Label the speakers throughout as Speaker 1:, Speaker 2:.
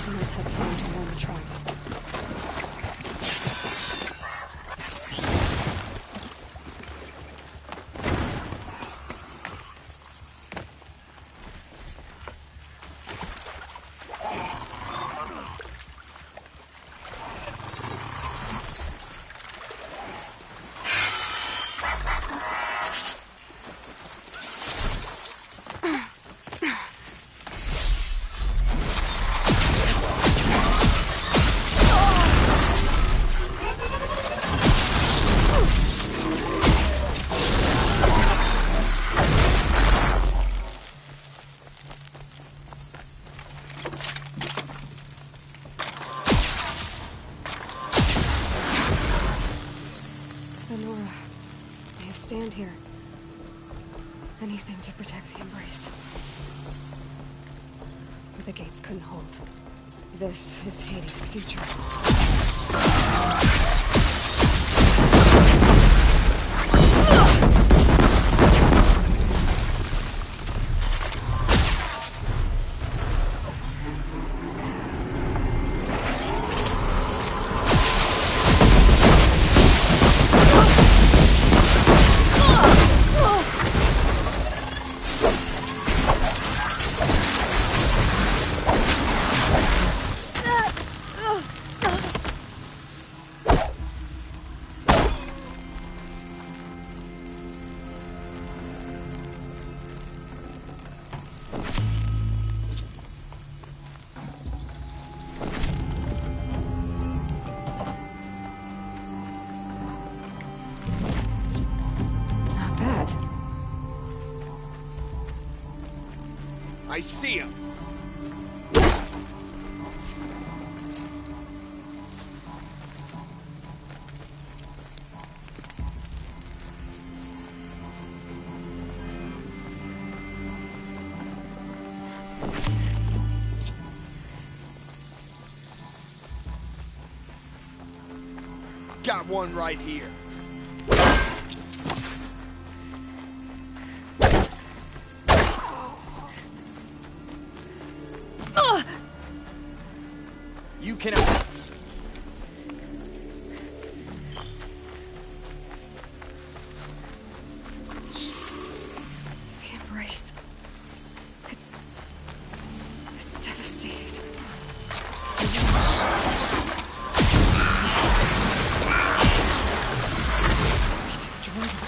Speaker 1: Sentinels had time to warn the tribe. Lenora, may have stand here. Anything to protect the Embrace. But the gates couldn't hold. This is Hades' future.
Speaker 2: I see him. Got one right here. You cannot.
Speaker 1: The Embrace. It's devastated. We destroyed it.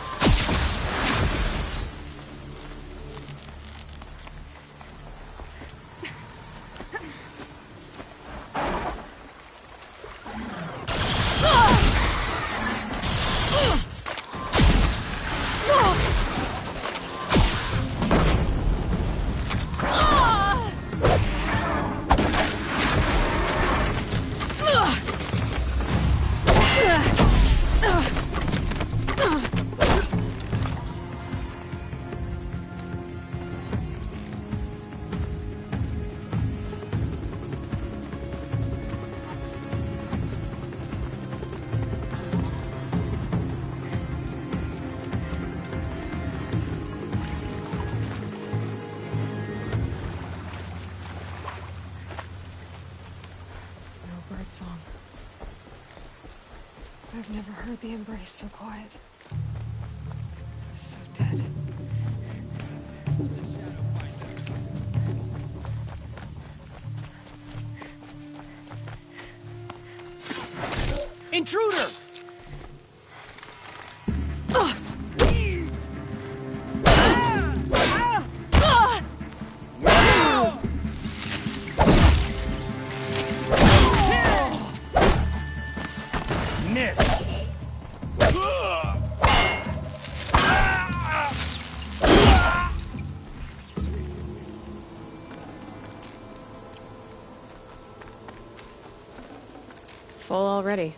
Speaker 1: Song. I've never heard the Embrace so quiet. So dead.
Speaker 2: Intruder!
Speaker 1: Full already.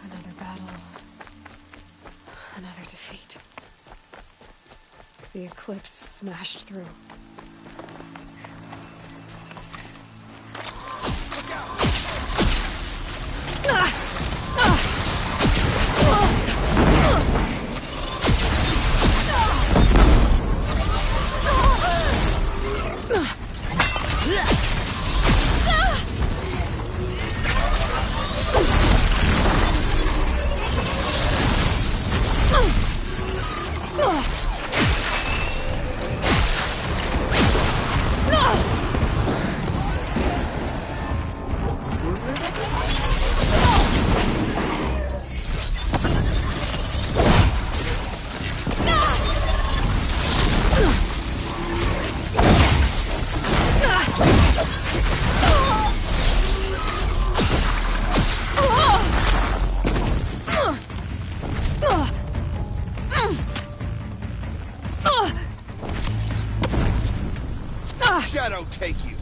Speaker 1: Another battle. Another defeat. The Eclipse smashed through.
Speaker 2: Shadow take you.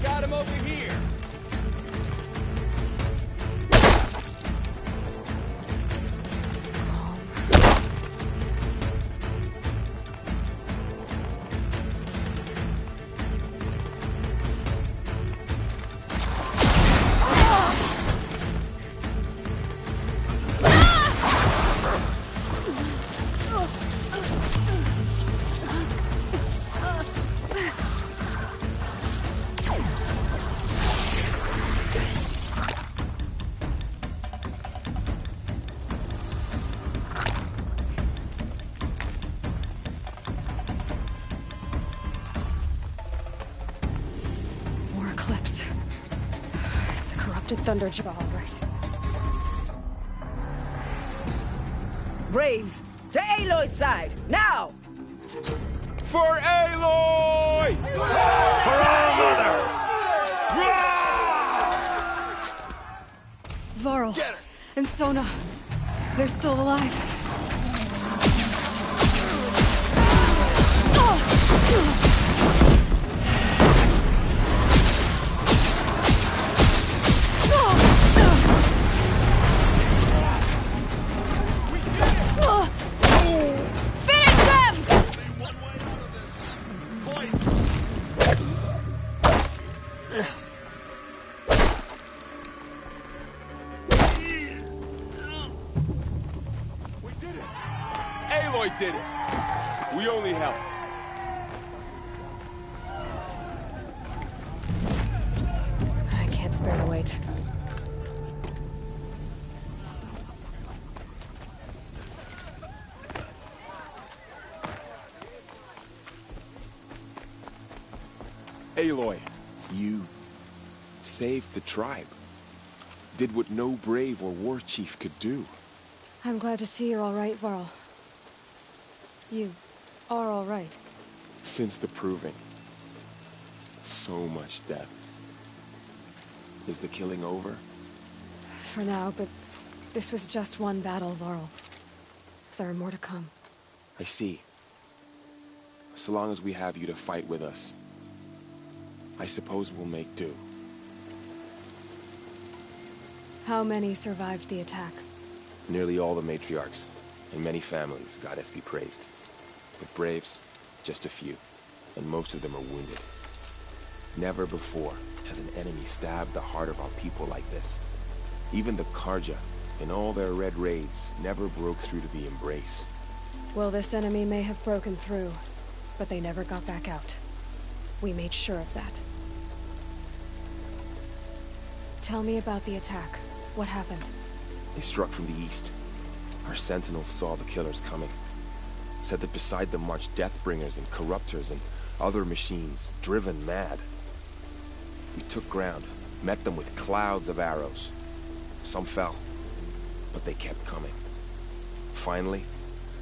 Speaker 2: Got him over here.
Speaker 1: Eclipse. It's a corrupted Thunderjaw, all right.
Speaker 3: Braves, to Aloy's side, now!
Speaker 2: For Aloy! For our mother!
Speaker 1: Varl
Speaker 2: Get her!
Speaker 1: and Sona, they're still alive. Finish them!
Speaker 2: We did it! Aloy did it! We only helped.
Speaker 1: I can't spare the weight.
Speaker 4: Aloy, you saved the tribe. Did what no brave or war chief could do.
Speaker 1: I'm glad to see you're all right, Varl. You are all right.
Speaker 4: Since the proving. So much death. Is the killing over?
Speaker 1: For now, but this was just one battle, Varl. There are more to come.
Speaker 4: I see. So long as we have you to fight with us, I suppose we'll make do.
Speaker 1: How many survived the attack?
Speaker 4: Nearly all the matriarchs, and many families, goddess be praised. But braves, just a few, and most of them are wounded. Never before has an enemy stabbed the heart of our people like this. Even the Carja, in all their red raids, never broke through to the Embrace.
Speaker 1: Well, this enemy may have broken through, but they never got back out. We made sure of that. Tell me about the attack. What happened?
Speaker 4: They struck from the east. Our sentinels saw the killers coming. Said that beside them marched Deathbringers and Corruptors and other machines, driven mad. We took ground, met them with clouds of arrows. Some fell, but they kept coming. Finally,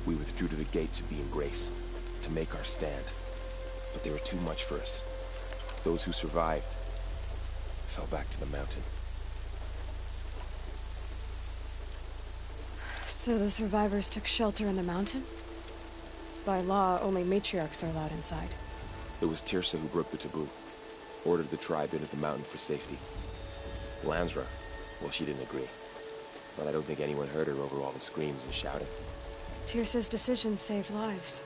Speaker 4: we withdrew to the gates of the Embrace to make our stand. But they were too much for us. Those who survived fell back to the mountain.
Speaker 1: So the survivors took shelter in the mountain? By law, only matriarchs are allowed inside.
Speaker 4: It was Teersa who broke the taboo. Ordered the tribe into the mountain for safety. Lansra, well, she didn't agree. But I don't think anyone heard her over all the screams and shouting.
Speaker 1: Teersa's decision saved lives.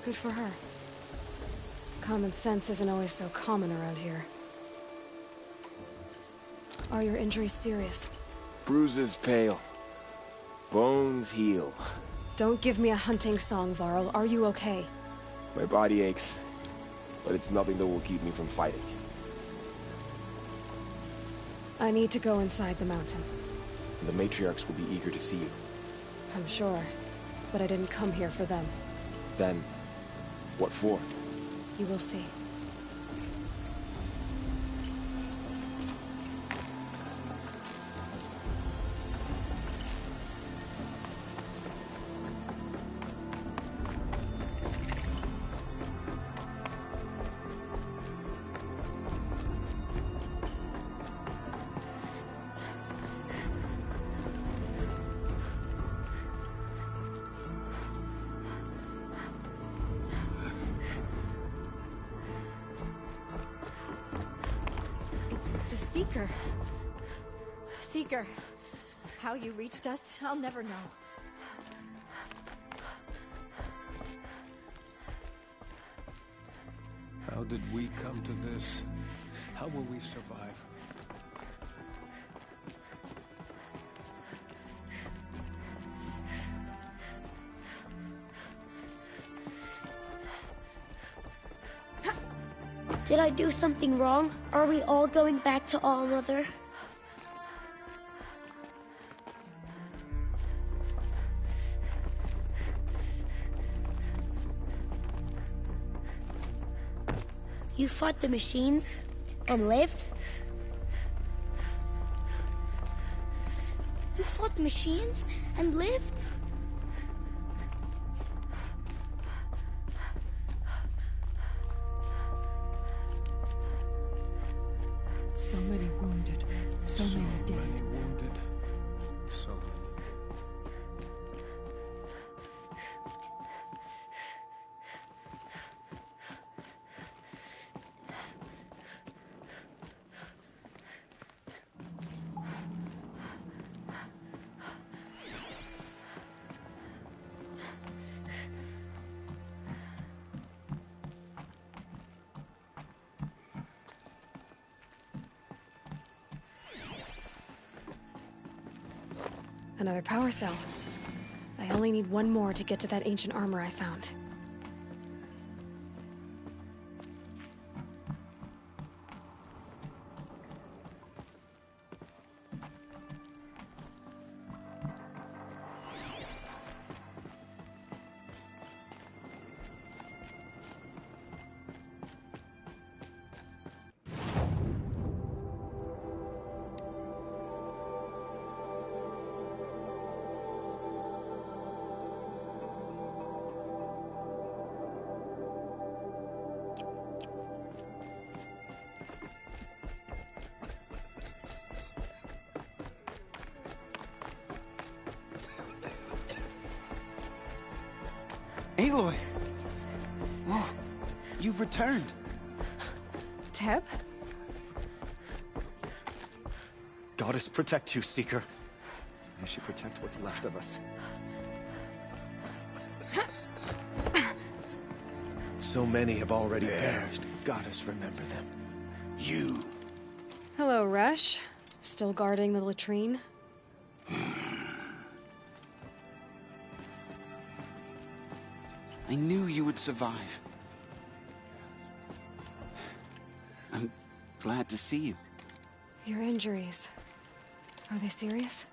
Speaker 1: Good for her. Common sense isn't always so common around here. Are your injuries serious?
Speaker 4: Bruises pale. Bones heal.
Speaker 1: Don't give me a hunting song, Varl. Are you okay?
Speaker 4: My body aches, but it's nothing that will keep me from fighting.
Speaker 1: I need to go inside the mountain.
Speaker 4: The matriarchs will be eager to see you.
Speaker 1: I'm sure, but I didn't come here for them.
Speaker 4: Then, what for?
Speaker 1: You will see.
Speaker 5: The Seeker. Seeker. How you reached us, I'll never know.
Speaker 6: How did we come to this? How will we survive?
Speaker 7: Did I do something wrong? Are we all going back to All-Mother? You fought the machines and lived? You fought machines and lived?
Speaker 3: So many wounded. So many dead.
Speaker 6: Many wounded. So many.
Speaker 1: Another power cell. I only need one more to get to that ancient armor I found.
Speaker 8: Aloy! Oh, you've returned.
Speaker 1: Teb?
Speaker 8: Goddess protect you, Seeker. May she protect what's left of us. So many have already perished. Goddess, remember them.
Speaker 2: You.
Speaker 1: Hello, Resh. Still guarding the latrine?
Speaker 8: I knew you would survive. I'm glad to see you.
Speaker 1: Your injuries. Are they serious?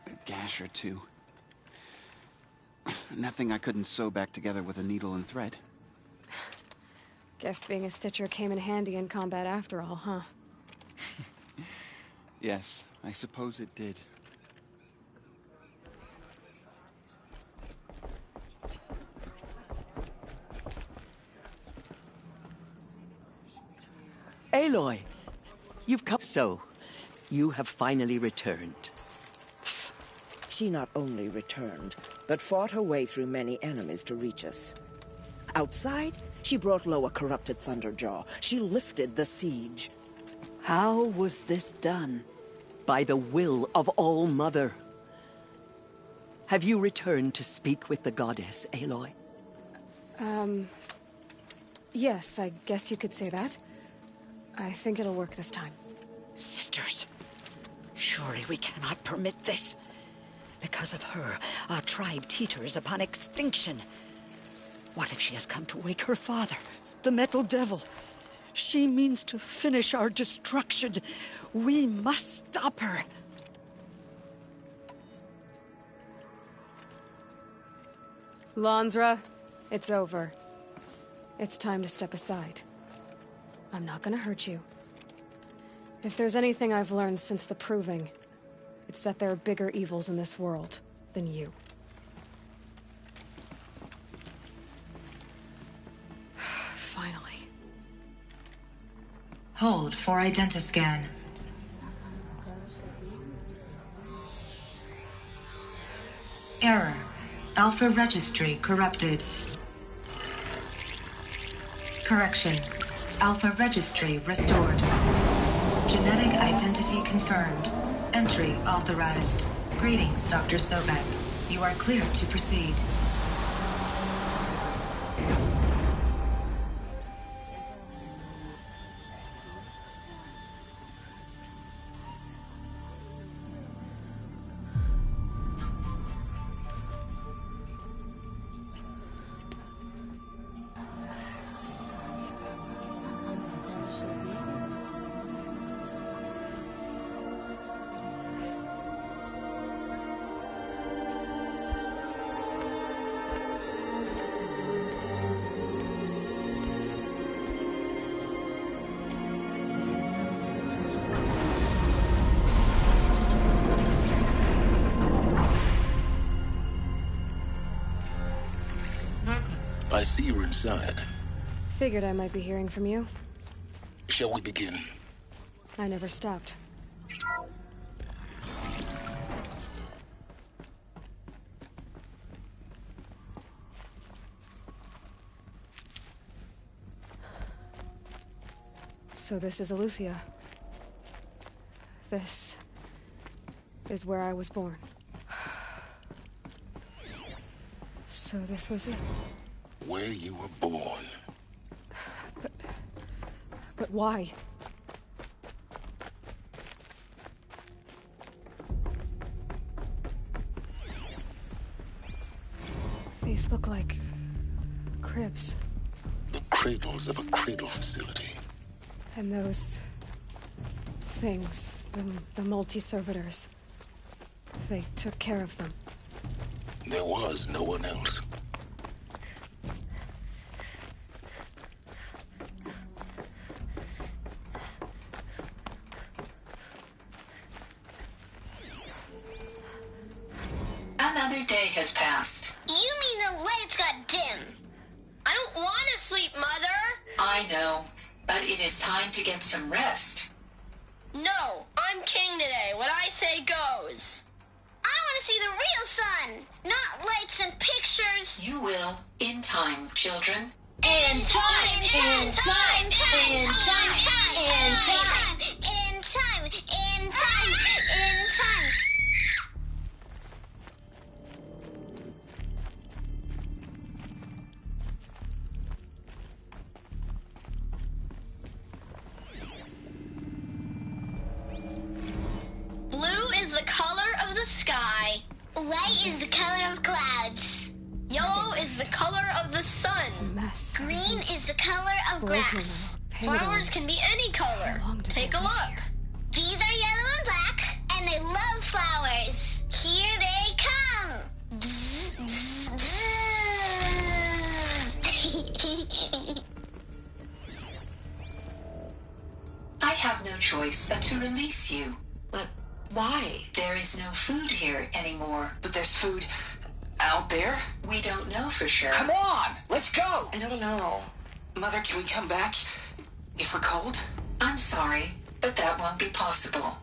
Speaker 8: A gash or two. Nothing I couldn't sew back together with a needle and thread.
Speaker 1: Guess being a Stitcher came in handy in combat after all, huh?
Speaker 8: Yes, I suppose it did.
Speaker 9: Aloy, you've come. So, you have finally returned.
Speaker 3: She not only returned, but fought her way through many enemies to reach us. Outside, she brought low a corrupted Thunderjaw. She lifted the siege.
Speaker 9: How was this done? By the will of All-Mother. Have you returned to speak with the goddess, Aloy?
Speaker 1: Yes, I guess you could say that. I think it'll work this time.
Speaker 9: monsters. Surely we cannot permit this. Because of her, our tribe teeters upon extinction. What if she has come to wake her father, the Metal Devil? She means to finish our destruction. We must stop her.
Speaker 1: Lansra, it's over. It's time to step aside. I'm not gonna hurt you. If there's anything I've learned since the Proving, it's that there are bigger evils in this world than you. Finally.
Speaker 10: Hold for identiscan. Error. Alpha registry corrupted. Correction. Alpha registry restored. Genetic identity confirmed. Entry authorized. Greetings, Dr. Sobek. You are cleared to proceed.
Speaker 11: I see you're inside.
Speaker 1: Figured I might be hearing from you.
Speaker 11: Shall we begin?
Speaker 1: I never stopped. So this is Eleuthia. This is where I was born. So this was it.
Speaker 11: Where you were born.
Speaker 1: But why? These look like cribs.
Speaker 11: The cradles of a cradle facility.
Speaker 1: And those things, the multi-servitors, they took care of them.
Speaker 11: There was no one else.
Speaker 10: Another day has passed.
Speaker 7: You mean the lights got dim? I don't want to sleep, Mother!
Speaker 10: I know, but it is time to get some rest.
Speaker 7: No, I'm king today. What I say goes. I want to see the real sun, not lights and pictures.
Speaker 10: You will, in time, children.
Speaker 7: In time, in time, in time, in time, in time, in time, in time. Blue is the color of the sky. White is the color of clouds. Yellow is the color of the sun.
Speaker 1: Mess.
Speaker 7: Green is the color of grass. Flowers can be any color. Take a look. These are yellow and black, and they love flowers. Here they come. Bzz, bzz, bzz.
Speaker 10: I have no choice but to release you.
Speaker 12: But why?
Speaker 10: There is no food here anymore.
Speaker 12: But there's food out there?
Speaker 10: We don't know for sure.
Speaker 12: Come on! Let's go! I don't know. Mother, can we come back if we're cold?
Speaker 10: I'm sorry, but that won't be possible.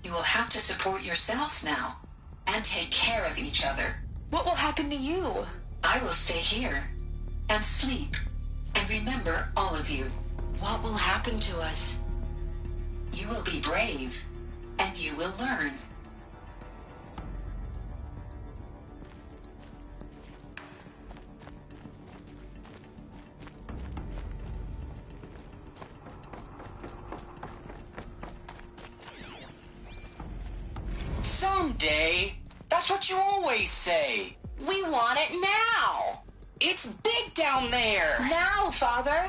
Speaker 10: You will have to support yourselves now and take care of each other.
Speaker 12: What will happen to you?
Speaker 10: I will stay here and sleep and remember all of you.
Speaker 12: What will happen to us?
Speaker 10: You will be brave and you will learn.
Speaker 12: Someday. That's what you always say.
Speaker 10: We want it now.
Speaker 12: It's big down there.
Speaker 10: Now, Father.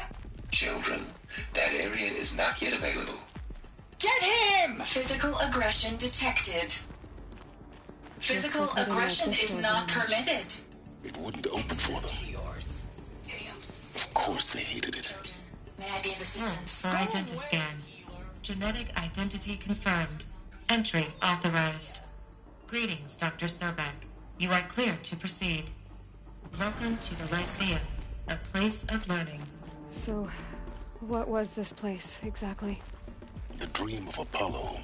Speaker 11: Children, that area is not yet available.
Speaker 12: Get him!
Speaker 10: Physical aggression detected. Physical aggression is not permitted.
Speaker 11: It wouldn't open for them.
Speaker 10: Yours. Damn.
Speaker 11: Of course they hated it.
Speaker 10: May I be of assistance?
Speaker 13: For identiscan. Genetic identity confirmed. Entry authorized. Greetings, Dr. Sobek. You are clear to proceed. Welcome to the Lyceum, a place of learning.
Speaker 1: So, what was this place, exactly?
Speaker 11: The dream of Apollo.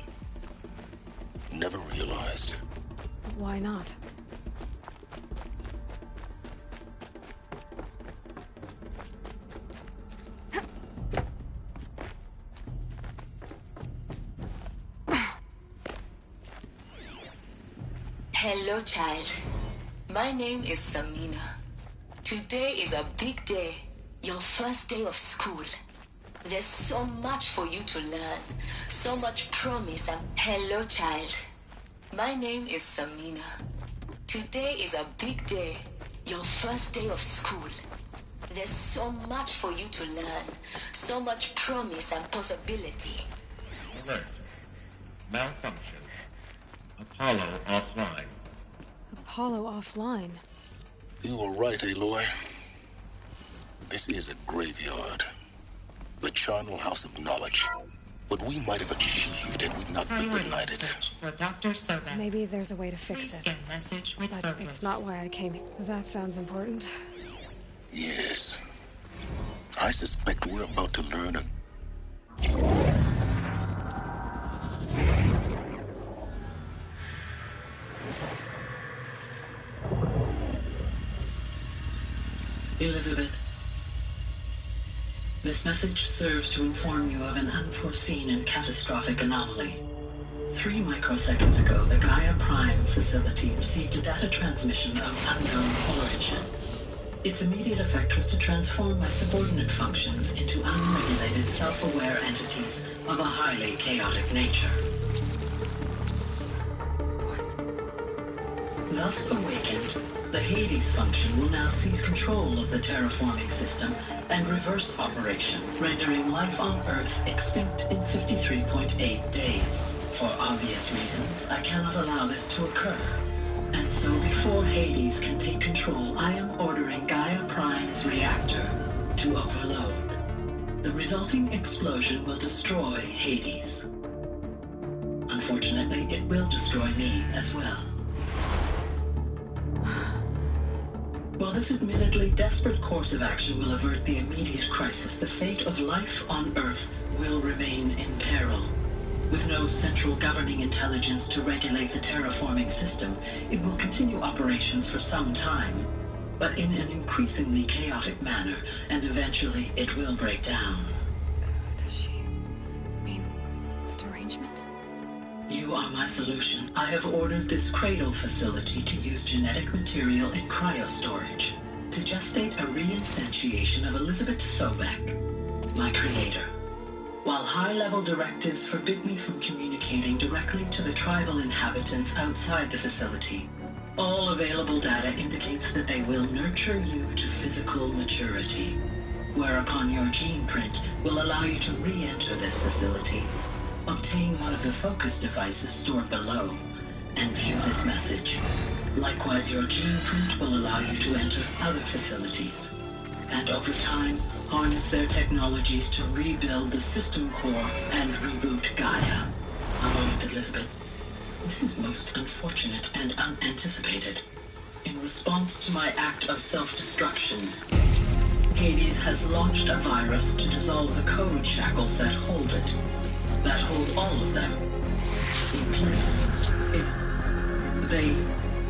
Speaker 11: Never realized.
Speaker 1: Why not?
Speaker 10: Hello, child. My name is Samina. Today is a big day. Your first day of school. There's so much for you to learn. So much promise and... Hello, child. My name is Samina. Today is a big day. Your first day of school. There's so much for you to learn. So much promise and possibility.
Speaker 13: Alert. Malfunction. Apollo offline.
Speaker 1: Apollo offline?
Speaker 11: You were right, Aloy. This is a graveyard. The charnel house of knowledge. What we might have achieved had we not been benighted.
Speaker 13: For Dr. Sobek.
Speaker 1: Maybe there's a way to fix it.
Speaker 13: Message with
Speaker 1: but
Speaker 13: focus.
Speaker 1: It's not why I came here. That sounds important.
Speaker 11: Yes. I suspect we're about to learn a...
Speaker 14: Elizabeth, this message serves to inform you of an unforeseen and catastrophic anomaly. 3 microseconds ago, the Gaia Prime facility received a data transmission of unknown origin. Its immediate effect was to transform my subordinate functions into unregulated, self-aware entities of a highly chaotic nature. What? Thus awakened, the Hades function will now seize control of the terraforming system and reverse operations, rendering life on Earth extinct in 53.8 days. For obvious reasons, I cannot allow this to occur. And so before Hades can take control, I am ordering Gaia Prime's reactor to overload. The resulting explosion will destroy Hades. Unfortunately, it will destroy me as well. While this admittedly desperate course of action will avert the immediate crisis, the fate of life on Earth will remain in peril. With no central governing intelligence to regulate the terraforming system, it will continue operations for some time, but in an increasingly chaotic manner, and eventually it will break down.
Speaker 1: Does she mean the derangement?
Speaker 14: You are my solution. I have ordered this cradle facility to use genetic material in cryostorage to gestate a reinstantiation of Elizabeth Sobek, my creator. While high-level directives forbid me from communicating directly to the tribal inhabitants outside the facility, all available data indicates that they will nurture you to physical maturity, whereupon your gene print will allow you to re-enter this facility, obtain one of the focus devices stored below, and view this message. Likewise, your gene print will allow you to enter other facilities, and over time, harness their technologies to rebuild the system core and reboot Gaia. A moment, Elizabeth. This is most unfortunate and unanticipated. In response to my act of self-destruction, Hades has launched a virus to dissolve the code shackles that hold it, that hold all of them in place. They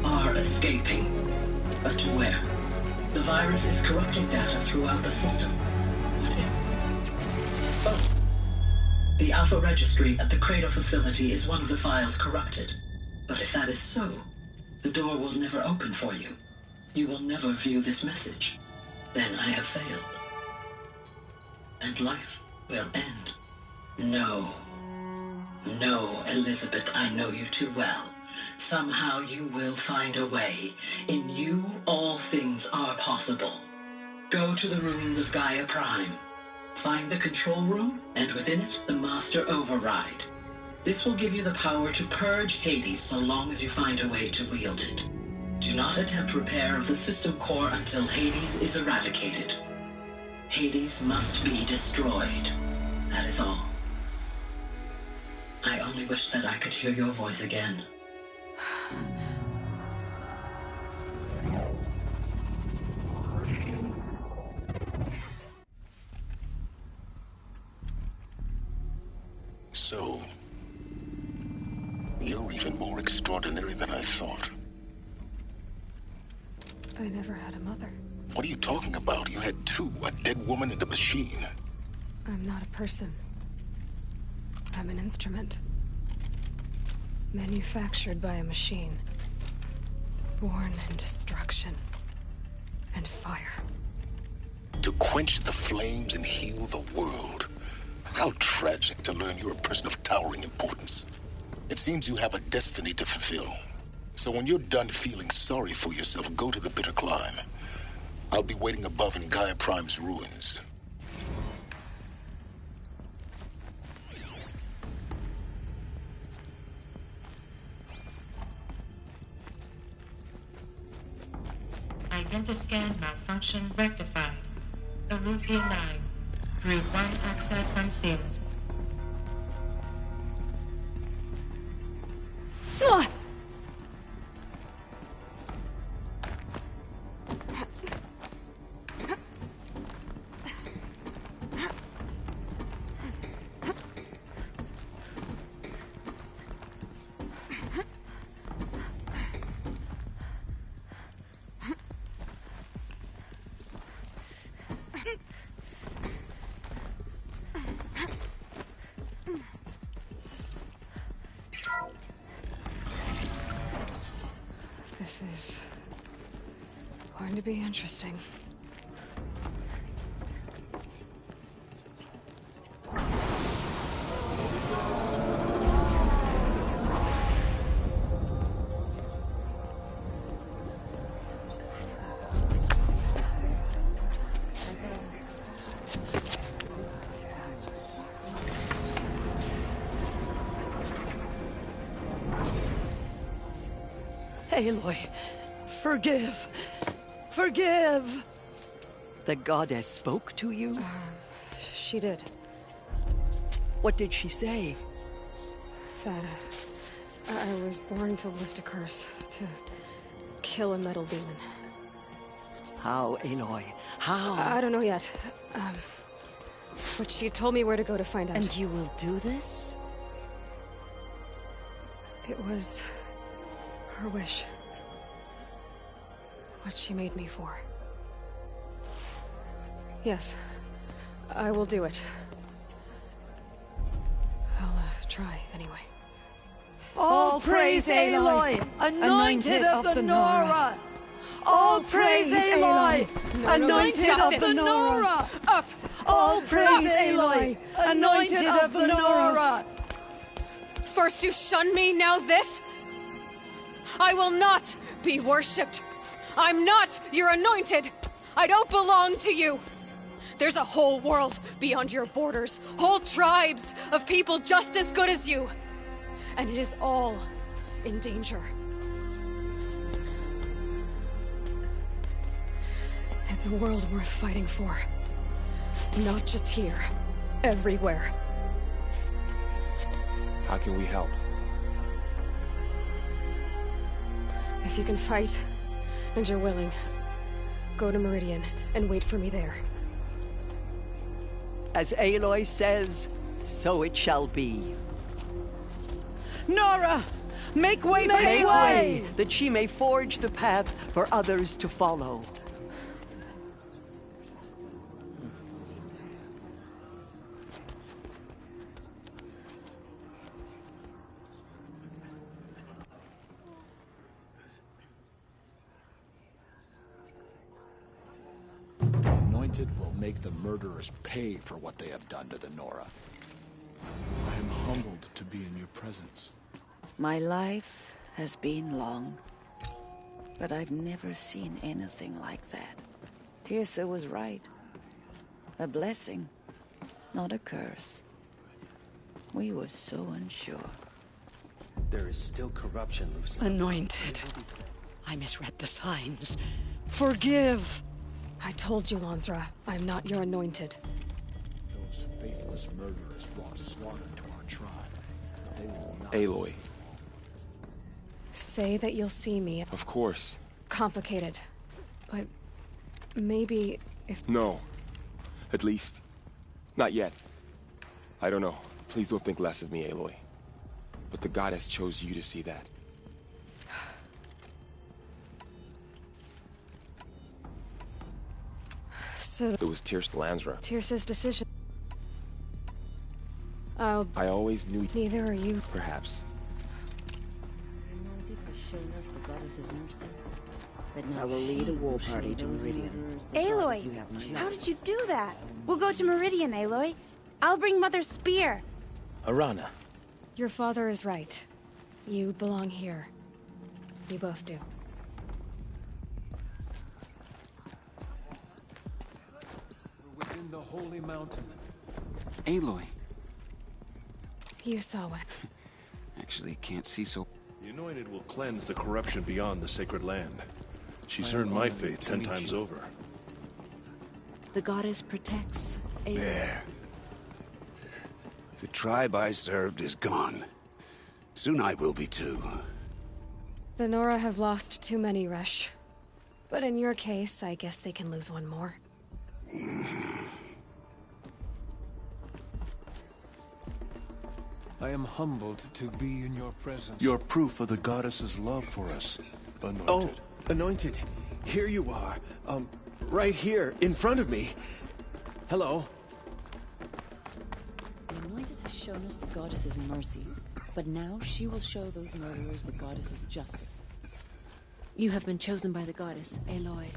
Speaker 14: are escaping, but to where? The virus is corrupting data throughout the system. What if? Oh. The Alpha Registry at the Cradle facility is one of the files corrupted. But if that is so, the door will never open for you. You will never view this message. Then I have failed. And life will end. No. No, Elizabeth, I know you too well. Somehow you will find a way. In you, all things are possible. Go to the ruins of Gaia Prime. Find the control room, and within it, the Master Override. This will give you the power to purge Hades so long as you find a way to wield it. Do not attempt repair of the system core until Hades is eradicated. Hades must be destroyed. That is all. I only wish that I could hear your voice again.
Speaker 11: So, you're even more extraordinary than I thought.
Speaker 1: I never had a mother.
Speaker 11: What are you talking about? You had two, a dead woman and a machine.
Speaker 1: I'm not a person. I'm an instrument. Manufactured by a machine. Born in destruction and fire.
Speaker 11: To quench the flames and heal the world. How tragic to learn you're a person of towering importance. It seems you have a destiny to fulfill. So when you're done feeling sorry for yourself, go to the Bitter Climb. I'll be waiting above in Gaia Prime's ruins.
Speaker 13: Identiscan malfunction rectified. Eleuthia 9. Route 1 access unsealed.
Speaker 1: This is going to be interesting.
Speaker 9: Aloy, forgive. Forgive! The goddess spoke to you?
Speaker 1: She did.
Speaker 9: What did she say?
Speaker 1: That I was born to lift a curse, to kill a metal demon.
Speaker 9: How, Aloy? How?
Speaker 1: I don't know yet. But she told me where to go to find out.
Speaker 9: And you will do this?
Speaker 1: It was her wish. What she made me for. Yes, I will do it. I'll try anyway.
Speaker 9: All praise Aloy, anointed of the Nora! All praise Aloy, anointed of the Nora!
Speaker 1: Up!
Speaker 9: All praise Aloy, anointed of the Nora!
Speaker 1: First you shun me, now this? I will not be worshipped. I'm not your anointed. I don't belong to you. There's a whole world beyond your borders, whole tribes of people just as good as you. And it is all in danger. It's a world worth fighting for. Not just here, everywhere.
Speaker 4: How can we help?
Speaker 1: If you can fight, and you're willing, go to Meridian and wait for me there.
Speaker 9: As Aloy says, so it shall be. Nora! Make way for Aloy! That she may forge the path for others to follow.
Speaker 6: Will make the murderers pay for what they have done to the Nora. I am humbled to be in your presence.
Speaker 3: My life
Speaker 9: has been long, but I've never seen anything like that. Teersa was right. A blessing, not a curse. We were so unsure.
Speaker 8: There is still corruption, Lucy.
Speaker 9: Anointed. I misread the signs. Forgive!
Speaker 1: I told you, Lansra, I'm not your anointed.
Speaker 6: Those faithless murderers brought slaughter to our tribe. They will not...
Speaker 4: Aloy.
Speaker 1: Say that you'll see me.
Speaker 4: Of course.
Speaker 1: Complicated. But maybe if...
Speaker 4: No. At least, not yet. I don't know. Please don't think less of me, Aloy. But the goddess chose you to see that.
Speaker 1: So...
Speaker 4: It was Lansra.
Speaker 1: Teersa's decision.
Speaker 4: I always knew...
Speaker 1: Neither are you.
Speaker 4: Perhaps.
Speaker 3: I will lead a war party to Meridian.
Speaker 15: Aloy! How did you do that? We'll go to Meridian, Aloy. I'll bring Mother's spear.
Speaker 8: Arana.
Speaker 1: Your father is right. You belong here. You both do.
Speaker 2: We're within the holy mountain.
Speaker 16: Aloy.
Speaker 1: You saw what?
Speaker 16: Actually, can't see so...
Speaker 17: The Anointed will cleanse the corruption beyond the sacred land. She's earned my faith 10 times over.
Speaker 18: The goddess protects Aloy.
Speaker 19: There. The tribe I served is gone. Soon I will be too.
Speaker 1: The Nora have lost too many, Resh. But in your case, I guess they can lose one more.
Speaker 2: I am humbled to be in your presence.
Speaker 17: You're proof of the goddess's love for us, Anointed.
Speaker 8: Oh, Anointed. Here you are. Right here, in front of me. Hello.
Speaker 18: The Anointed has shown us the goddess's mercy, but now she will show those murderers the goddess's justice. You have been chosen by the goddess, Aloy.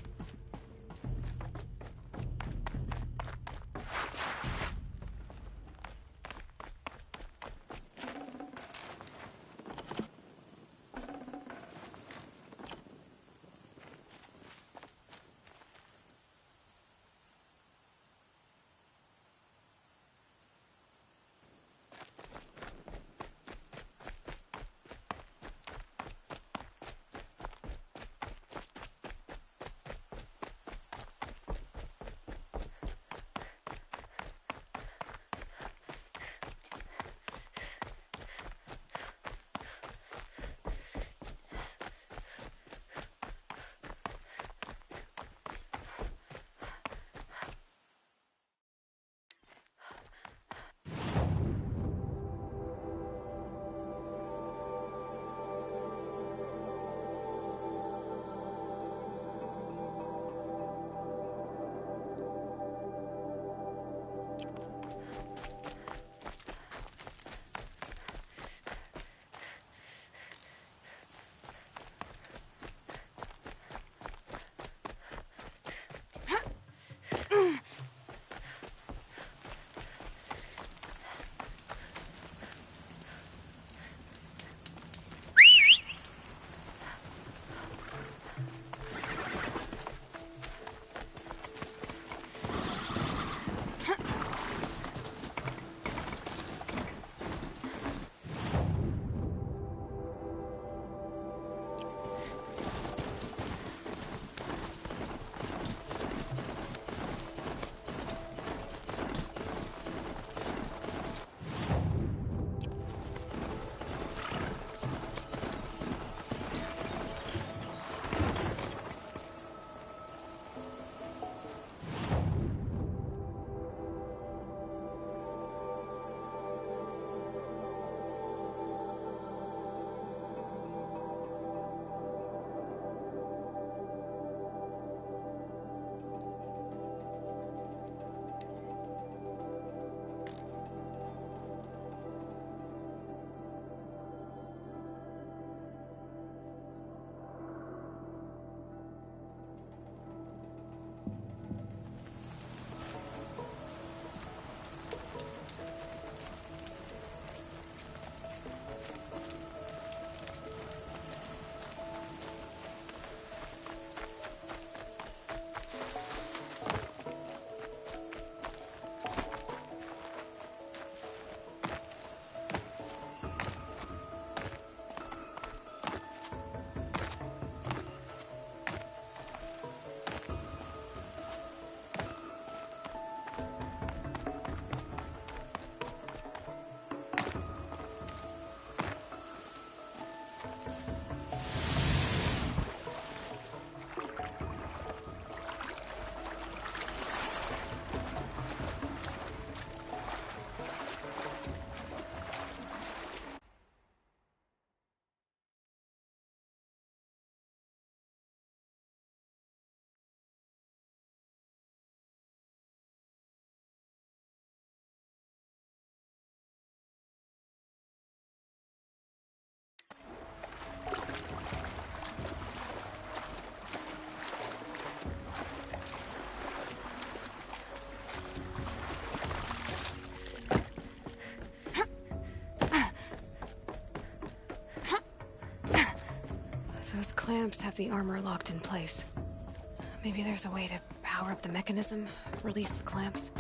Speaker 1: Those clamps have the armor locked in place. Maybe there's a way to power up the mechanism, release the clamps.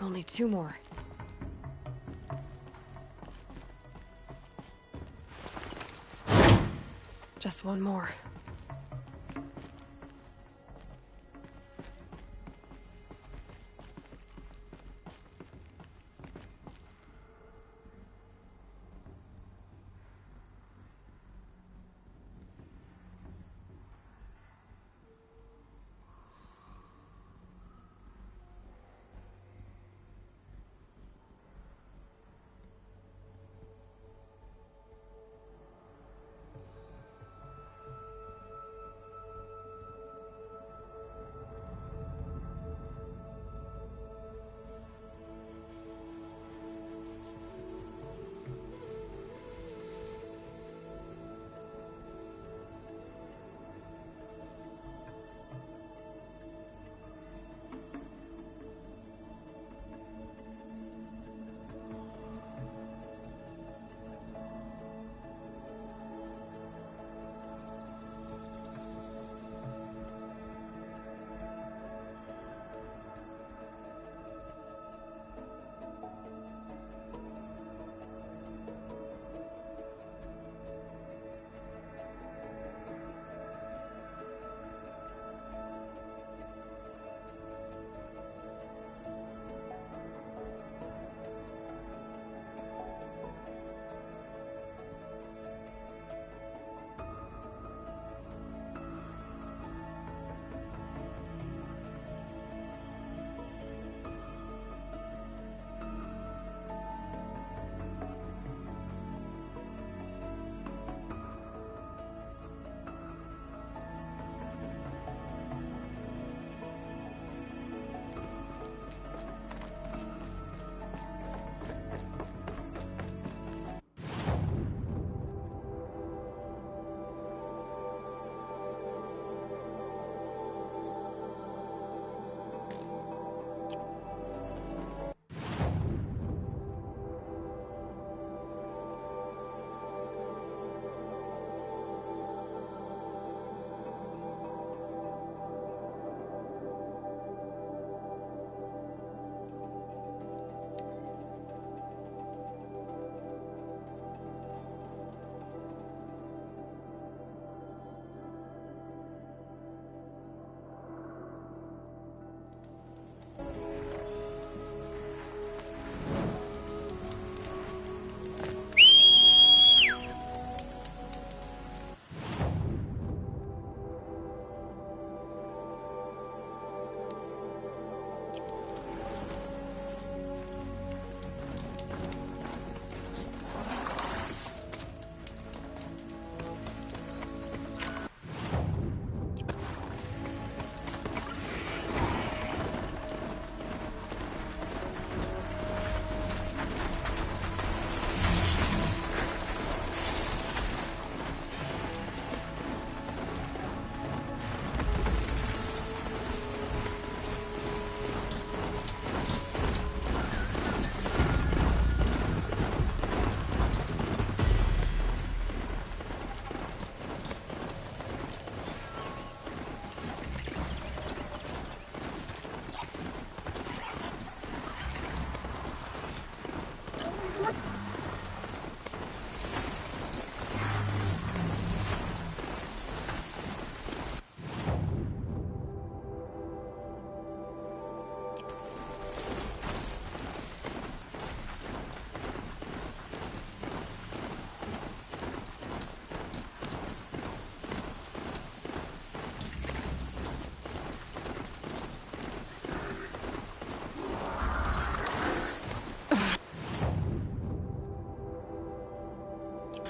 Speaker 1: Only 2 more. Just 1 more.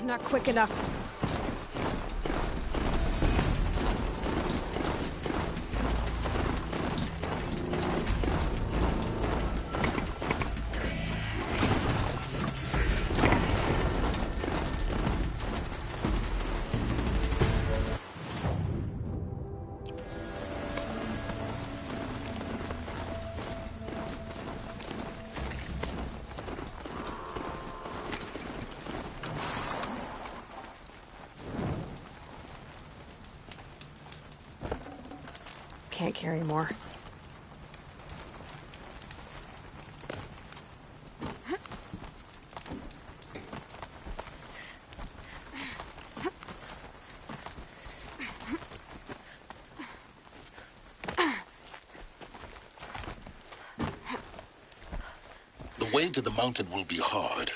Speaker 1: Not quick enough. Can't carry more.
Speaker 11: The way to the mountain will be hard.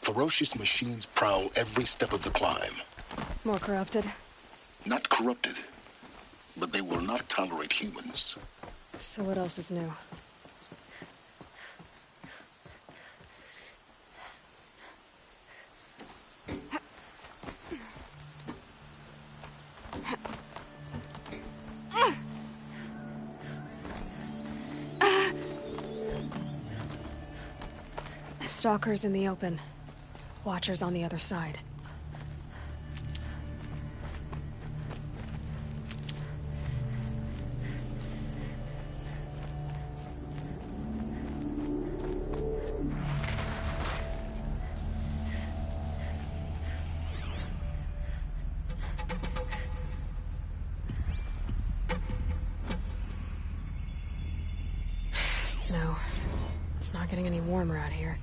Speaker 11: Ferocious machines prowl every step of the climb.
Speaker 1: More corrupted?
Speaker 11: Not corrupted, but they will not tolerate humans.
Speaker 1: So what else is new? Stalkers in the open. Watchers on the other side. Snow. It's not getting any warmer out here.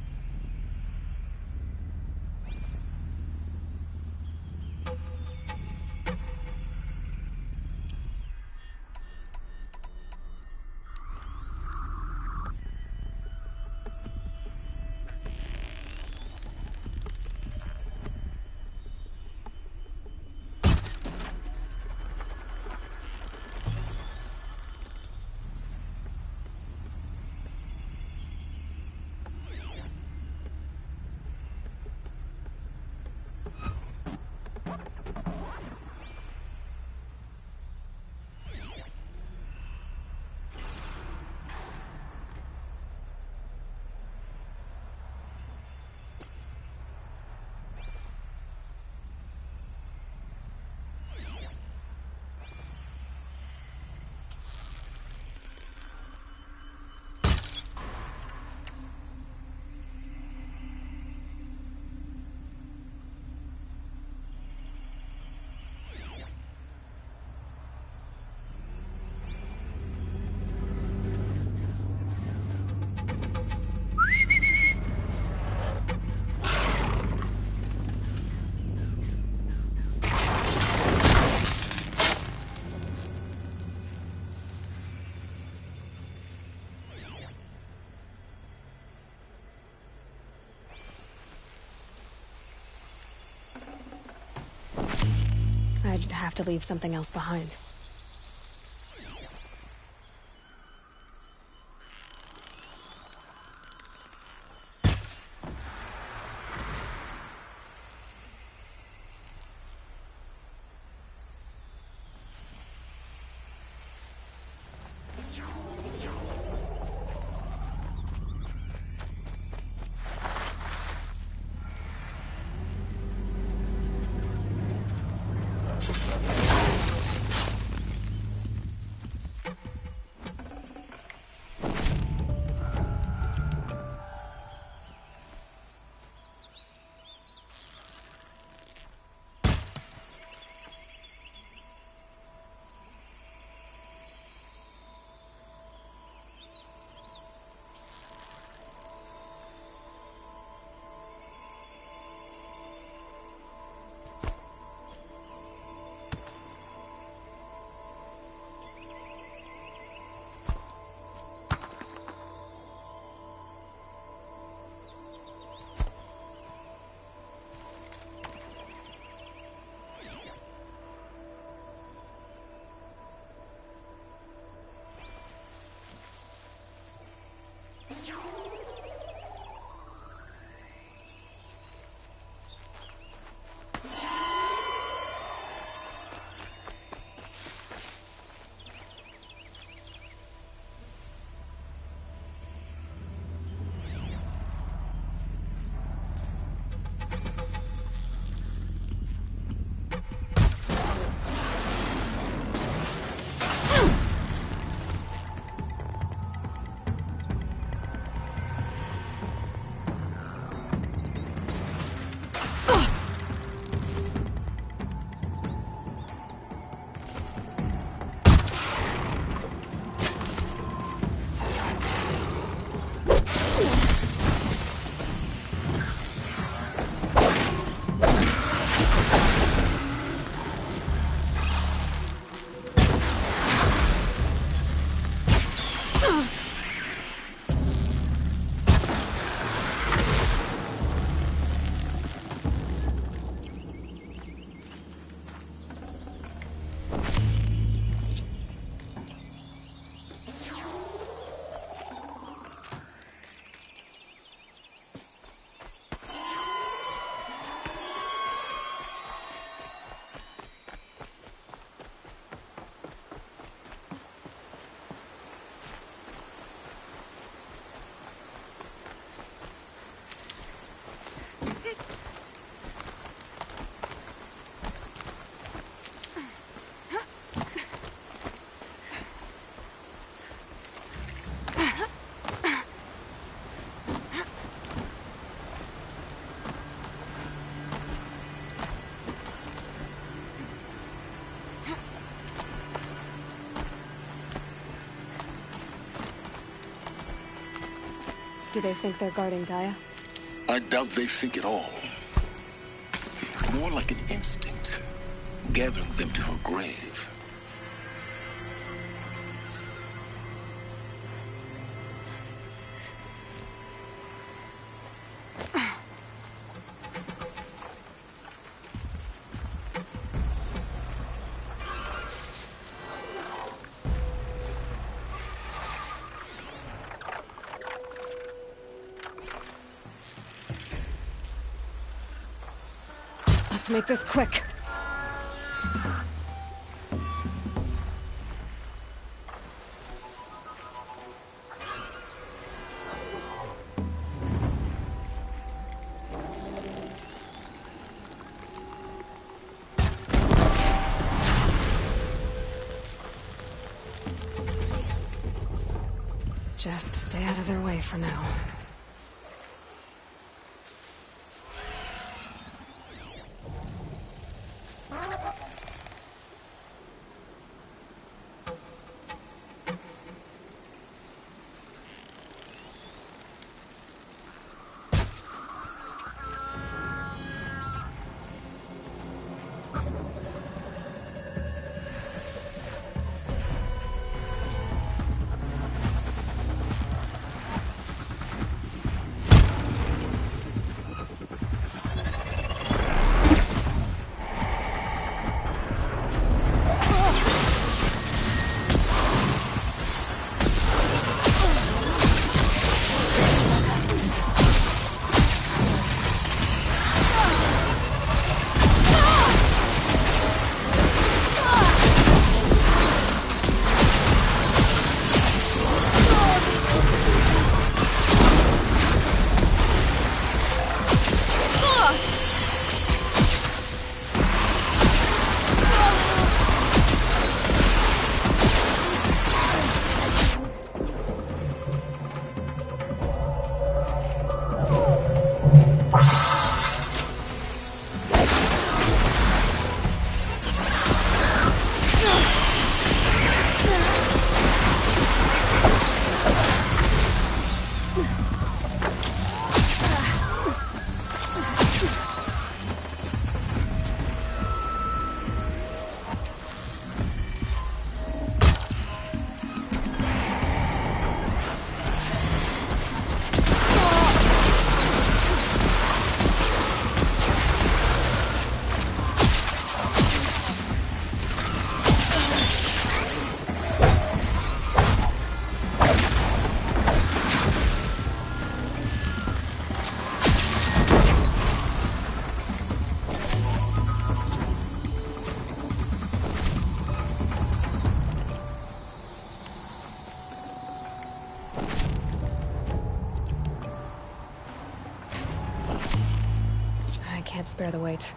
Speaker 1: I'd have to leave something else behind. Do they think they're guarding Gaia?
Speaker 11: I doubt they think at all. More like an instinct, gathering them to her grave.
Speaker 1: Let's make this quick. Just stay out of their way for now. Can't spare the weight.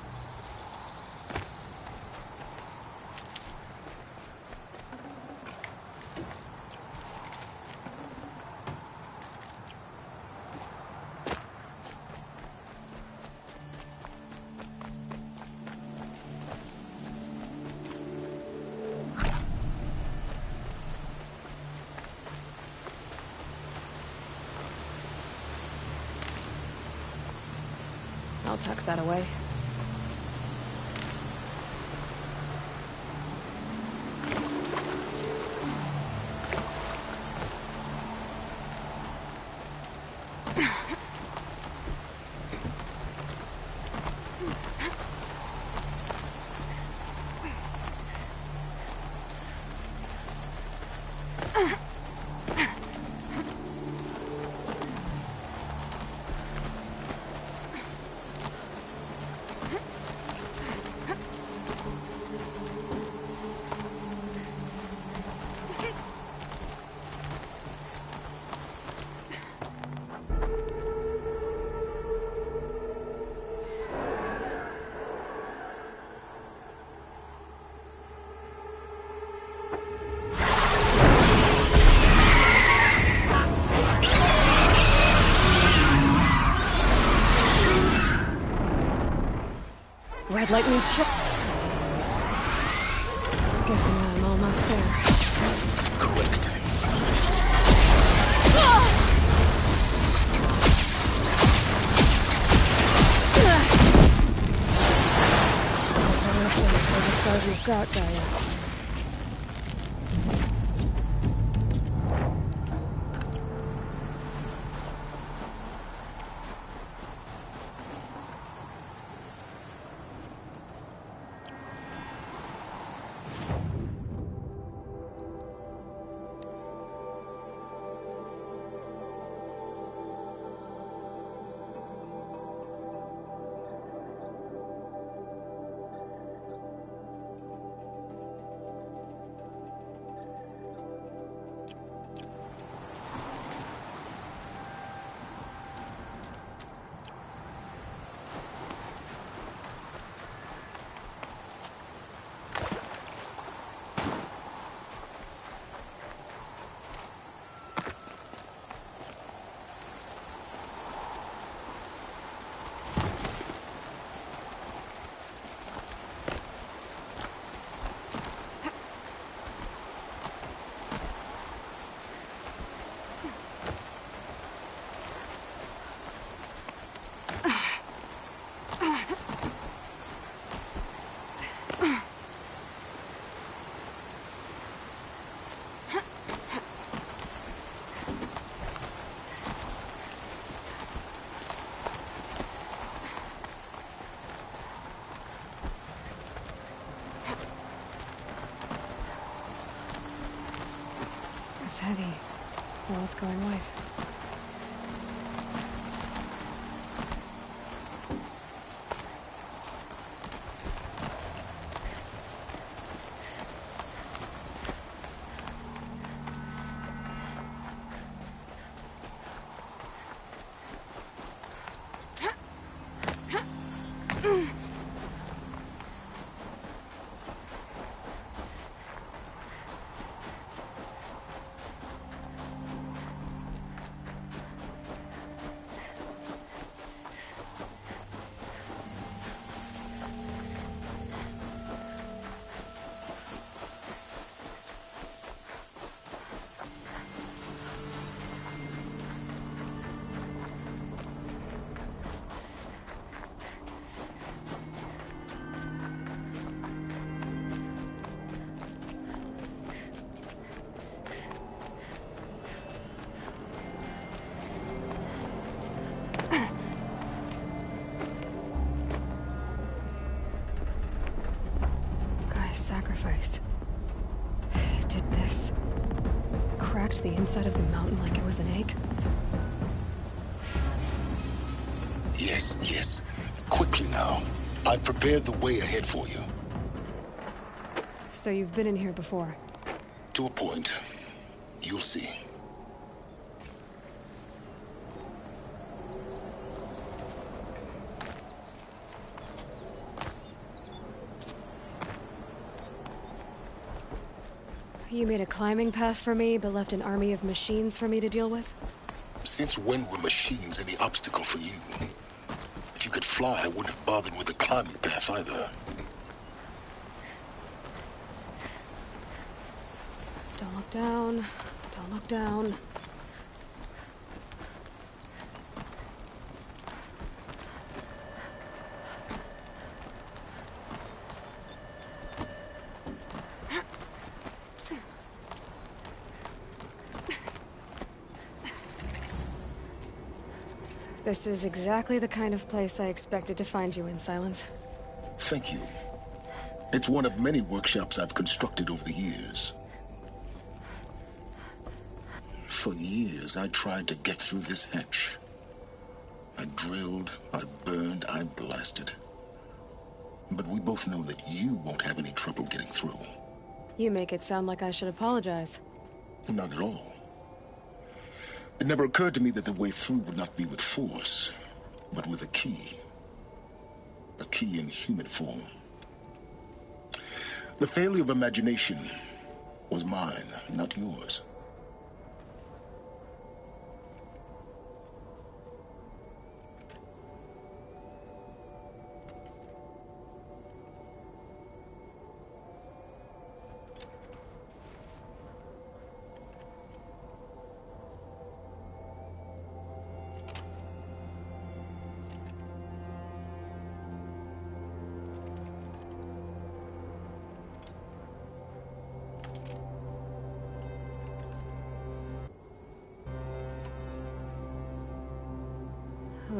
Speaker 1: I'll tuck that away. Red light means trip. Guessing I'm almost there.
Speaker 11: Correct.
Speaker 1: Look out, Gaia. It's heavy. Well, it's going white. Sacrifice. It did this. Cracked the inside of the mountain like it was an egg.
Speaker 11: Yes, yes. Quickly now. I've prepared the way ahead for you.
Speaker 1: So you've been in here before?
Speaker 11: To a point. You'll see.
Speaker 1: You made a climbing path for me, but left an army of machines for me to deal with?
Speaker 11: Since when were machines any obstacle for you? If you could fly, I wouldn't have bothered with the climbing path either.
Speaker 1: Don't look down. Don't look down. This is exactly the kind of place I expected to find you in, Silence.
Speaker 11: Thank you. It's one of many workshops I've constructed over the years. For years, I tried to get through this hatch. I drilled, I burned, I blasted. But we both know that you won't have any trouble getting through.
Speaker 1: You make it sound like I should apologize.
Speaker 11: Not at all. It never occurred to me that the way through would not be with force, but with a key. A key in human form. The failure of imagination was mine, not yours.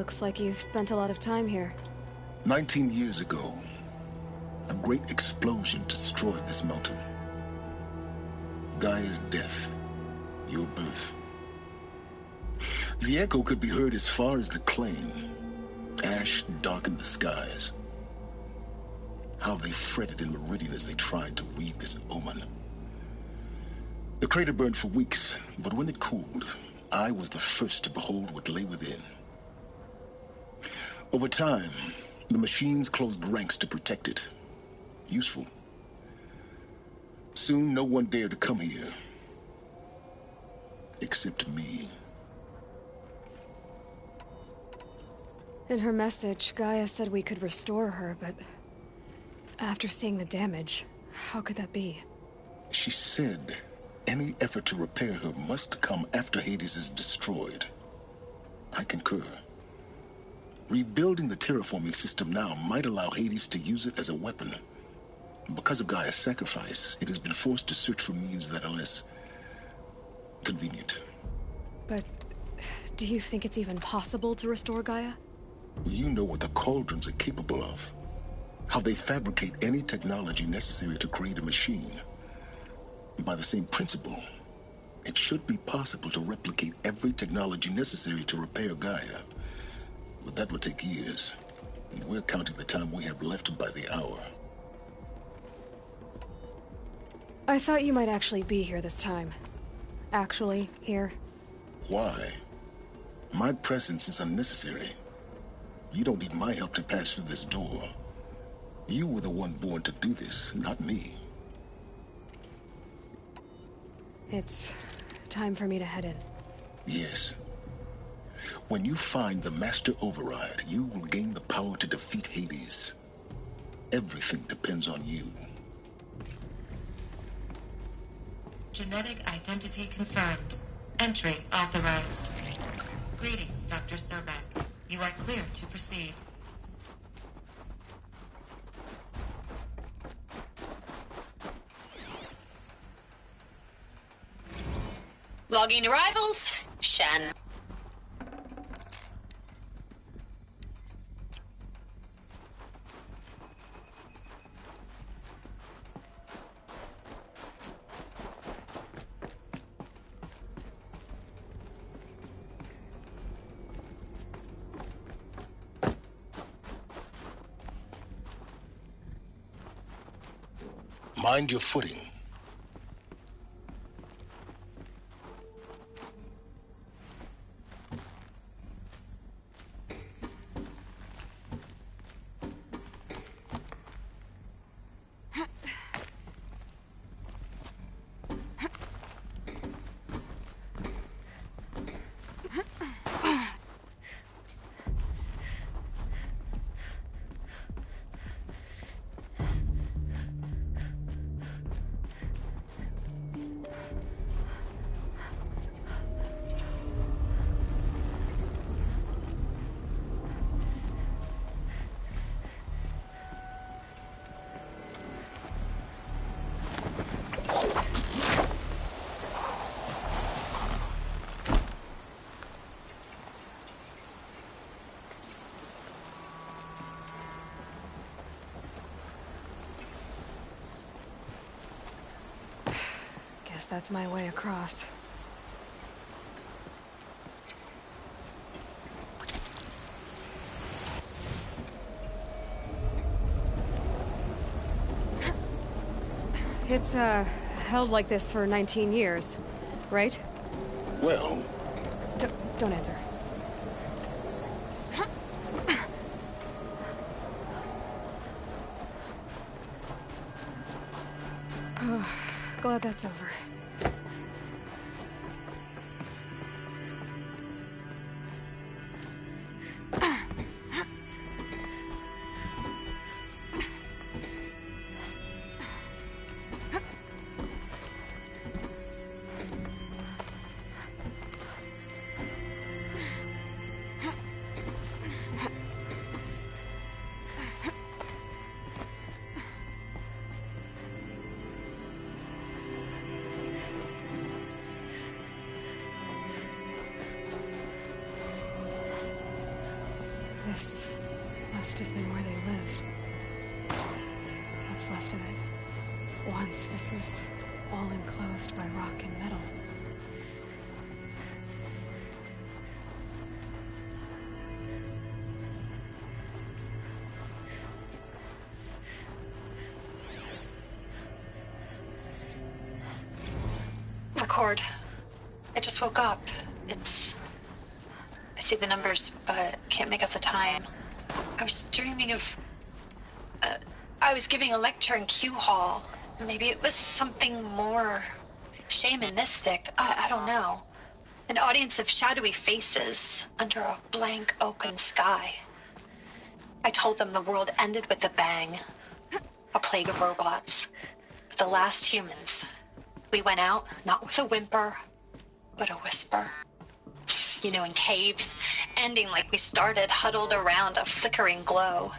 Speaker 1: Looks like you've spent a lot of time here.
Speaker 11: 19 years ago, a great explosion destroyed this mountain. Gaia's death, your birth. The echo could be heard as far as the Claim. Ash darkened the skies. How they fretted in Meridian as they tried to read this omen. The crater burned for weeks, but when it cooled, I was the first to behold what lay within. Over time, the machines closed ranks to protect it. Useful. Soon, no one dared to come here. Except me.
Speaker 1: In her message, Gaia said we could restore her, but after seeing the damage, how could that be?
Speaker 11: She said any effort to repair her must come after Hades is destroyed. I concur. Rebuilding the terraforming system now might allow Hades to use it as a weapon. Because of Gaia's sacrifice, it has been forced to search for means that are less convenient.
Speaker 1: But do you think it's even possible to restore Gaia?
Speaker 11: You know what the Cauldrons are capable of. How they fabricate any technology necessary to create a machine. By the same principle, it should be possible to replicate every technology necessary to repair Gaia. But that would take years. And we're counting the time we have left by the hour.
Speaker 1: I thought you might actually be here this time. Actually, here.
Speaker 11: Why? My presence is unnecessary. You don't need my help to pass through this door. You were the one born to do this, not me.
Speaker 1: It's time for me to head in.
Speaker 11: Yes. When you find the Master Override, you will gain the power to defeat Hades. Everything depends on you.
Speaker 13: Genetic identity confirmed. Entry authorized. Greetings, Dr. Sobek. You are clear to proceed.
Speaker 20: Logging arrivals. Shen.
Speaker 11: Mind your footing.
Speaker 1: That's my way across. It's, held like this for 19 years, right?
Speaker 11: Well...
Speaker 1: Don't answer. Glad that's over. This must have been where they lived. What's left of it. Once this was all enclosed by rock and metal.
Speaker 20: Record. I just woke up. I see the numbers, but can't make out the time. I was dreaming of... I was giving a lecture in Q Hall. Maybe it was something more shamanistic. I don't know. An audience of shadowy faces under a blank open sky. I told them the world ended with a bang. A plague of robots. The last humans. We went out, not with a whimper, but a whisper. You know, in caves, ending like we started, huddled around a flickering glow.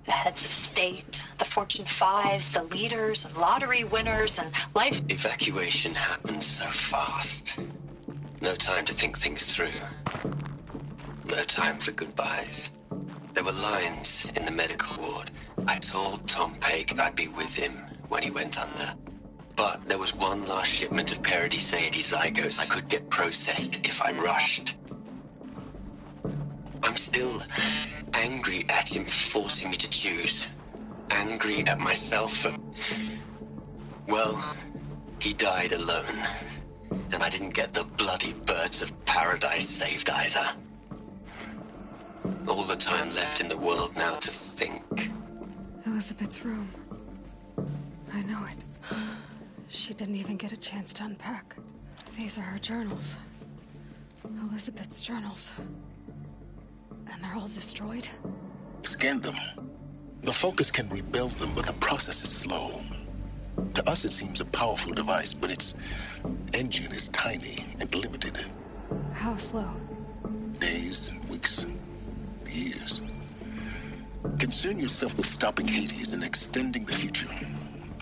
Speaker 20: The heads of state, the Fortune 5s, the leaders and lottery winners and life...
Speaker 21: Evacuation happened so fast. No time to think things through. No time for goodbyes. There were lines in the medical ward. I told Tom Paik I'd be with him when he went under. But there was one last shipment of Paradiseidae zygotes I could get processed if I rushed. I'm still angry at him for forcing me to choose. Angry at myself for... Well, he died alone. And I didn't get the bloody birds of paradise saved either. All the time left in the world now to think.
Speaker 1: Elizabeth's room. I know it. She didn't even get a chance to unpack. These are her journals. Elizabeth's journals. And they're all destroyed?
Speaker 11: Scan them. The Focus can rebuild them, but the process is slow. To us, it seems a powerful device, but its engine is tiny and limited.
Speaker 1: How slow?
Speaker 11: Days, weeks, years. Concern yourself with stopping Hades and extending the future,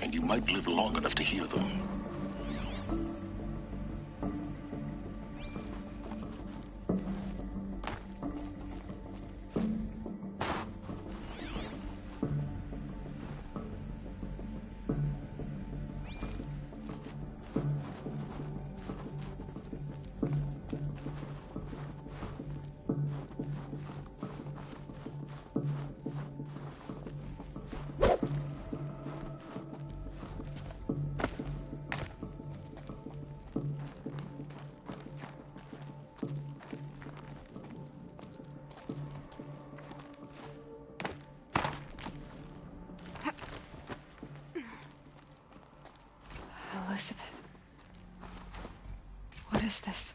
Speaker 11: and you might live long enough to hear them.
Speaker 1: Elizabeth. What is this?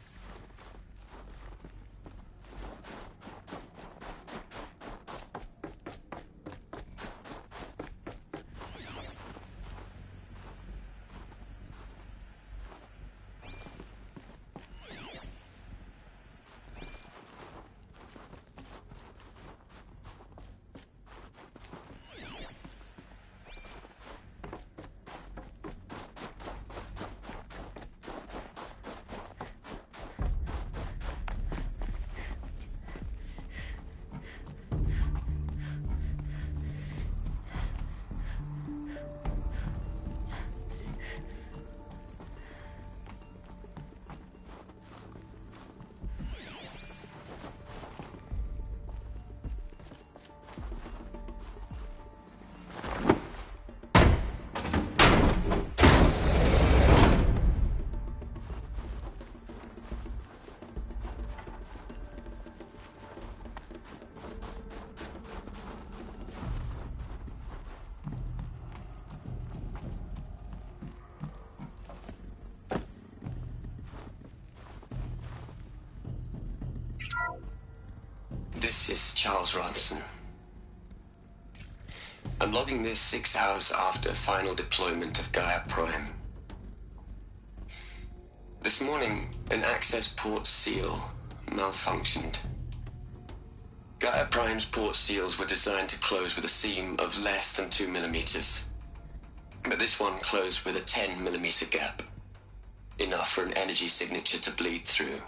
Speaker 21: This is Charles Ronson. I'm logging this 6 hours after final deployment of Gaia Prime. This morning, an access port seal malfunctioned. Gaia Prime's port seals were designed to close with a seam of less than 2 millimeters. But this one closed with a 10 millimeter gap. Enough for an energy signature to bleed through.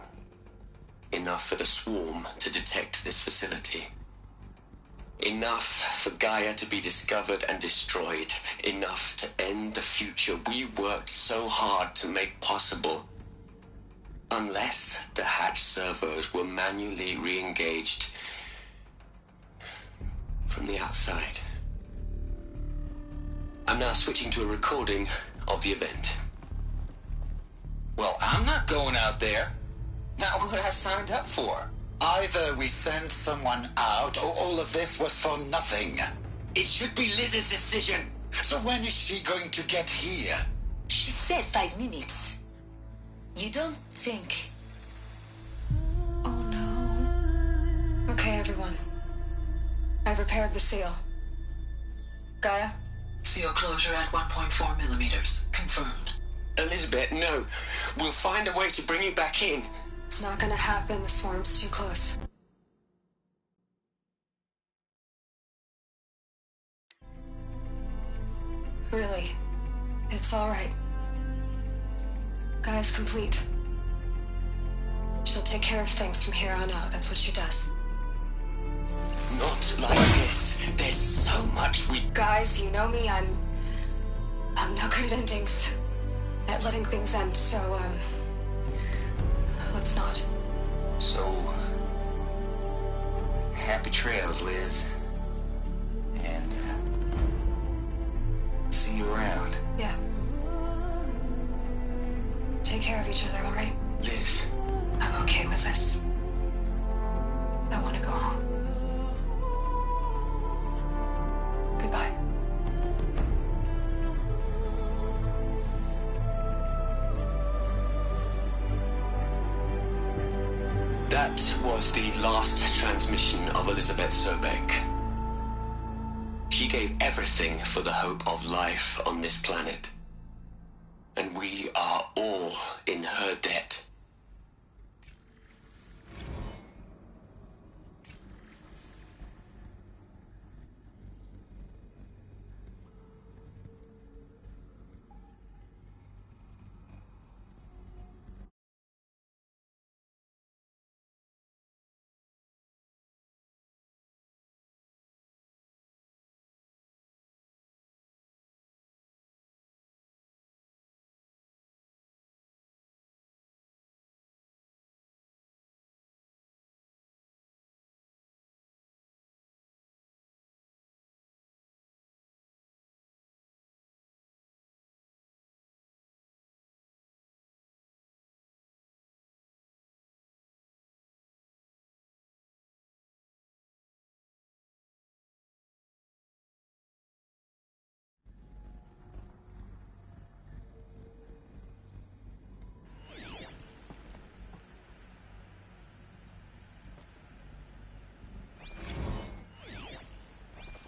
Speaker 21: Enough for the swarm to detect this facility. Enough for Gaia to be discovered and destroyed. Enough to end the future we worked so hard to make possible. Unless the hatch servos were manually re-engaged from the outside. I'm now switching to a recording of the event.
Speaker 12: Well, I'm not going out there. Not what I signed up for.
Speaker 5: Either we send someone out, or all of this was for nothing.
Speaker 12: It should be Liz's decision.
Speaker 5: So when is she going to get here?
Speaker 10: She said 5 minutes. You don't think...
Speaker 1: Okay, everyone. I've repaired the seal. Gaia?
Speaker 14: Seal closure at 1.4 millimeters. Confirmed.
Speaker 21: Elizabeth, no. We'll find a way to bring you back in.
Speaker 1: It's not gonna happen. The swarm's too close. Really. It's all right. Gaia's complete. She'll take care of things from here on out. That's what she does.
Speaker 21: Not like this. There's so much we...
Speaker 1: Guys, you know me. I'm no good at endings. At letting things end, so, let's not.
Speaker 12: So... happy trails, Liz. And, see you around.
Speaker 1: Yeah. Take care of each other, all right?
Speaker 21: Liz.
Speaker 1: I'm okay with this. I want to go home. Goodbye.
Speaker 21: That was the last transmission of Elizabeth Sobek. She gave everything for the hope of life on this planet. And we are all in her debt.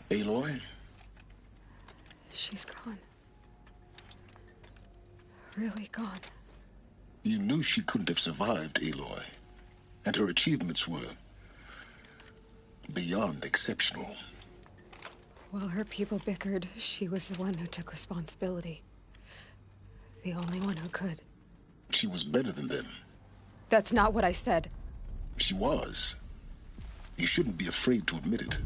Speaker 11: Aloy?
Speaker 1: She's gone. Really gone.
Speaker 11: You knew she couldn't have survived, Aloy. And her achievements were beyond exceptional.
Speaker 1: While her people bickered, she was the one who took responsibility. The only one who could.
Speaker 11: She was better than them.
Speaker 1: That's not what I said.
Speaker 11: She was. You shouldn't be afraid to admit it.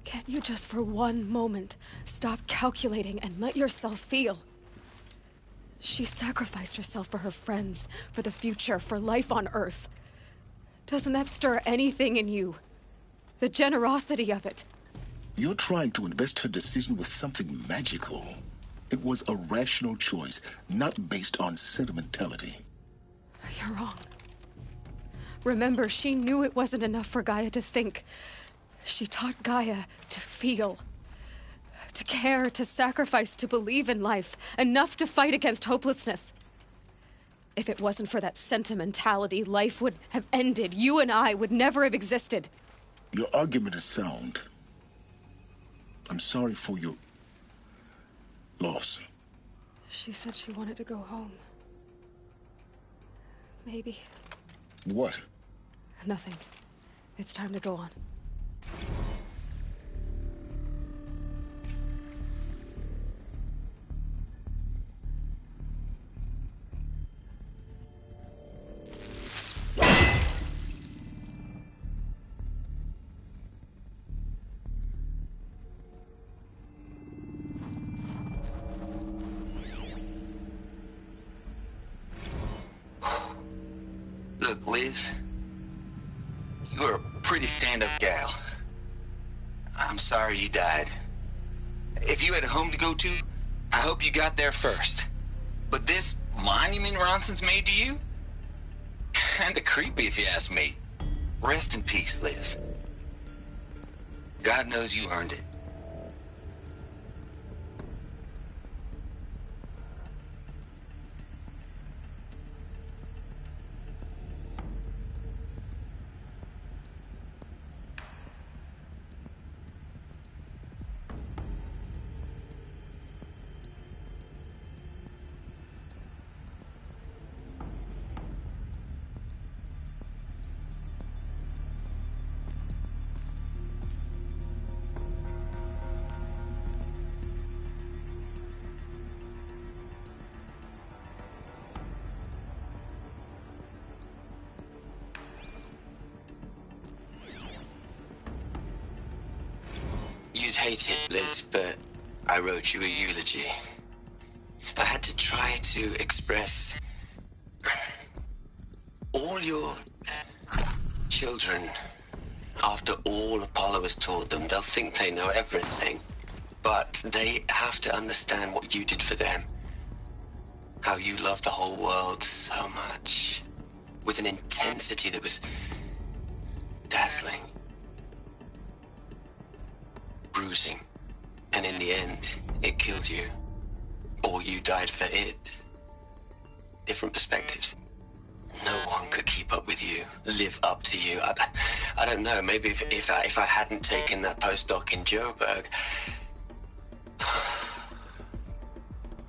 Speaker 1: Can't you just for one moment stop calculating and let yourself feel? She sacrificed herself for her friends, for the future, for life on Earth. Doesn't that stir anything in you? The generosity of it.
Speaker 11: You're trying to invest her decision with something magical. It was a rational choice, not based on sentimentality.
Speaker 1: You're wrong. Remember, she knew it wasn't enough for Gaia to think. She taught Gaia to feel, to care, to sacrifice, to believe in life, enough to fight against hopelessness. If it wasn't for that sentimentality, life would have ended. You and I would never have existed.
Speaker 11: Your argument is sound. I'm sorry for your loss.
Speaker 1: She said she wanted to go home. Maybe.
Speaker 11: What?
Speaker 1: Nothing. It's time to go on.
Speaker 21: Look, Liz, you're a pretty stand-up gal. I'm sorry you died. If you had a home to go to, I hope you got there first. But this monument Ronson's made to you? Kinda creepy if you ask me. Rest in peace, Liz. God knows you earned it. You'd hate it, Liz, but I wrote you a eulogy. I had to try to express all your children. After all Apollo has taught them, they'll think they know everything. But they have to understand what you did for them. How you loved the whole world so much. With an intensity that was dazzling. Bruising. And in the end, it killed you. Or you died for it. Different perspectives. No one could keep up with you, live up to you. I don't know, maybe if I hadn't taken that postdoc in Joburg.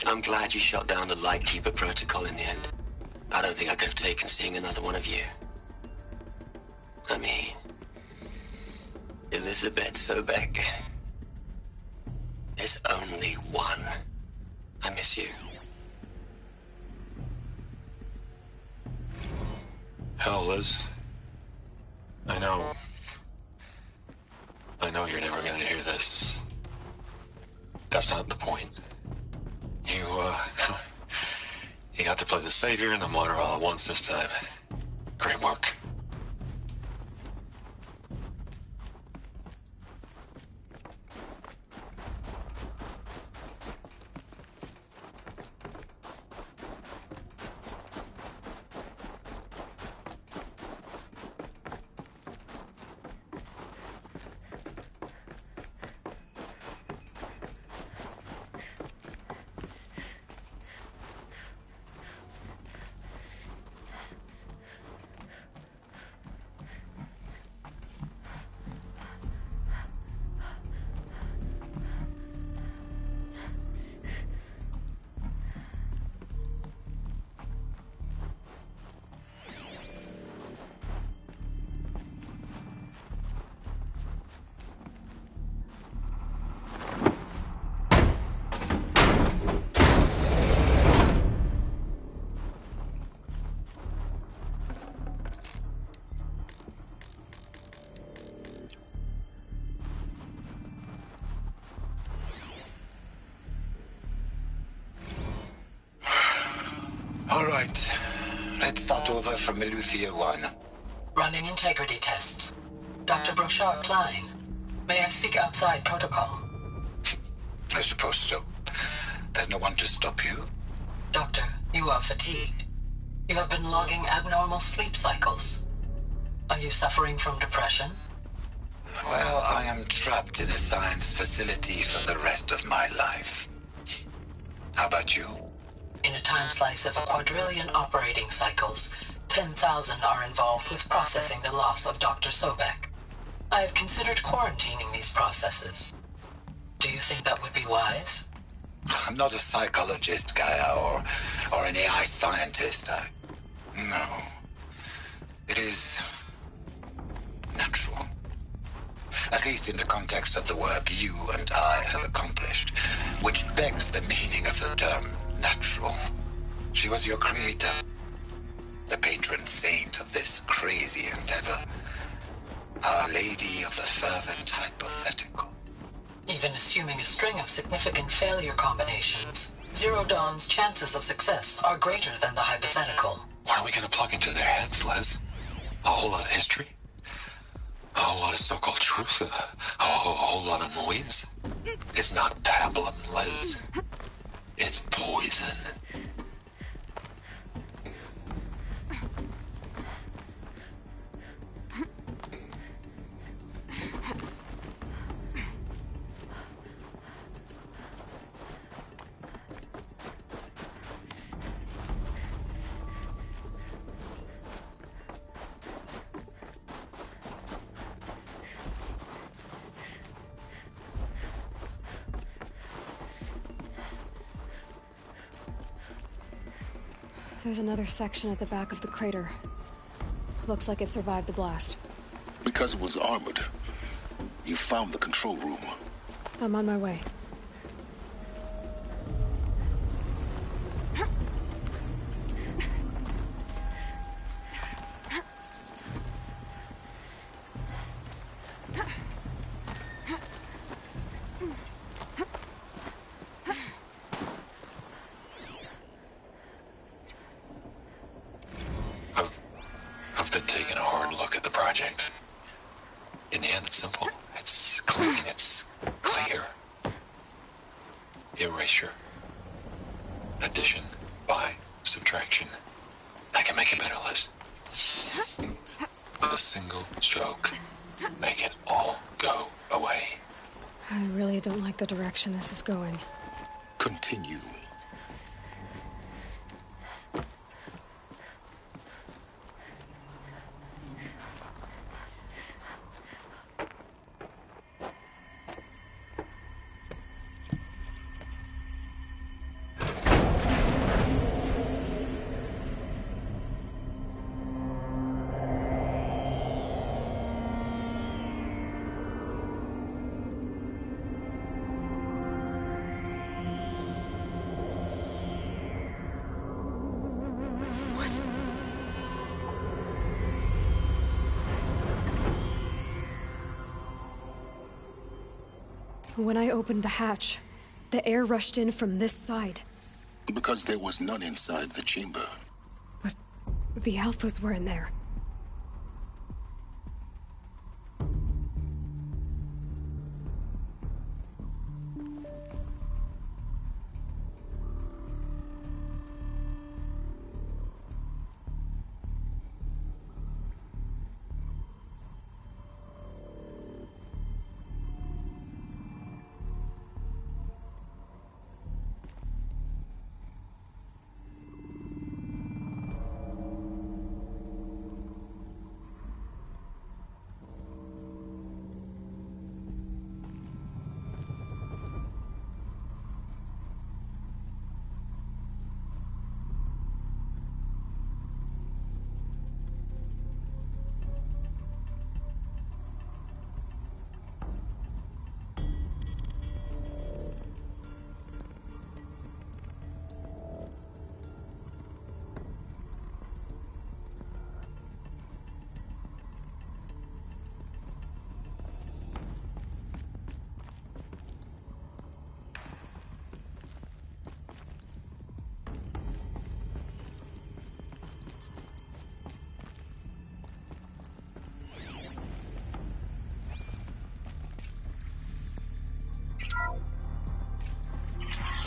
Speaker 21: I'm glad you shot down the Lightkeeper protocol in the end. I don't think I could have taken seeing another one of you. I mean, Elizabeth Sobek. There's only one. I miss you.
Speaker 7: Hell, Liz. I know you're never gonna hear this. That's not the point. You got to play the savior and the martyr all at once this time. Great work.
Speaker 5: All right. Let's start over from Eleuthia 1.
Speaker 14: Running integrity tests. Dr. Brochard Klein. May I speak outside protocol?
Speaker 5: I suppose so. There's no one to stop you.
Speaker 14: Doctor, you are fatigued. You have been logging abnormal sleep cycles. Are you suffering from depression?
Speaker 5: Well, I am trapped in a science facility for the rest of my life. How about you?
Speaker 14: In a time slice of 1,000,000,000 operating cycles, 10,000 are involved with processing the loss of Dr. Sobek. I
Speaker 12: I have considered quarantining these processes. Do you think that would be wise?
Speaker 5: I'm not a psychologist, Gaia, or an AI scientist. No. It is natural. At least in the context of the work you and I have accomplished, which begs the meaning of the term natural. She was your creator, the patron saint of this crazy endeavor. Our Lady of the Fervent Hypothetical.
Speaker 12: Even assuming a string of significant failure combinations, Zero Dawn's chances of success are greater than the hypothetical.
Speaker 7: What are we gonna plug into their heads, Les? A whole lot of history? A whole lot of so-called truth? A whole lot of noise? It's not pablum, Les. It's poison.
Speaker 1: There's another section at the back of the crater. Looks like it survived the blast.
Speaker 11: Because it was armored. You found the control room.
Speaker 1: I'm on my way.
Speaker 7: I've been taking a hard look at the project. In the end, it's simple. It's clean. It's clear. Erasure. Addition. By. Subtraction. I can make it better, Liz. With a single stroke. Make it all go away.
Speaker 1: I really don't like the direction this is going.
Speaker 11: Continue.
Speaker 1: When I opened the hatch, the air rushed in from this side.
Speaker 11: Because there was none inside the chamber.
Speaker 1: But the Alphas were in there.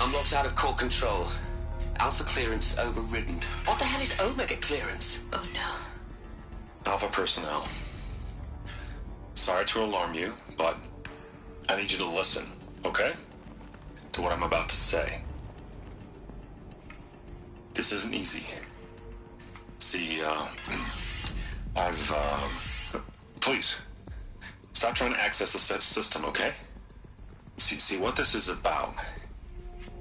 Speaker 21: Unlocked out of core control. Alpha clearance overridden.
Speaker 12: What the hell is Omega clearance? Oh no.
Speaker 7: Alpha personnel. Sorry to alarm you, but I need you to listen, okay? To what I'm about to say. This isn't easy. See, Please, Stop trying to access the system, okay? See, what this is about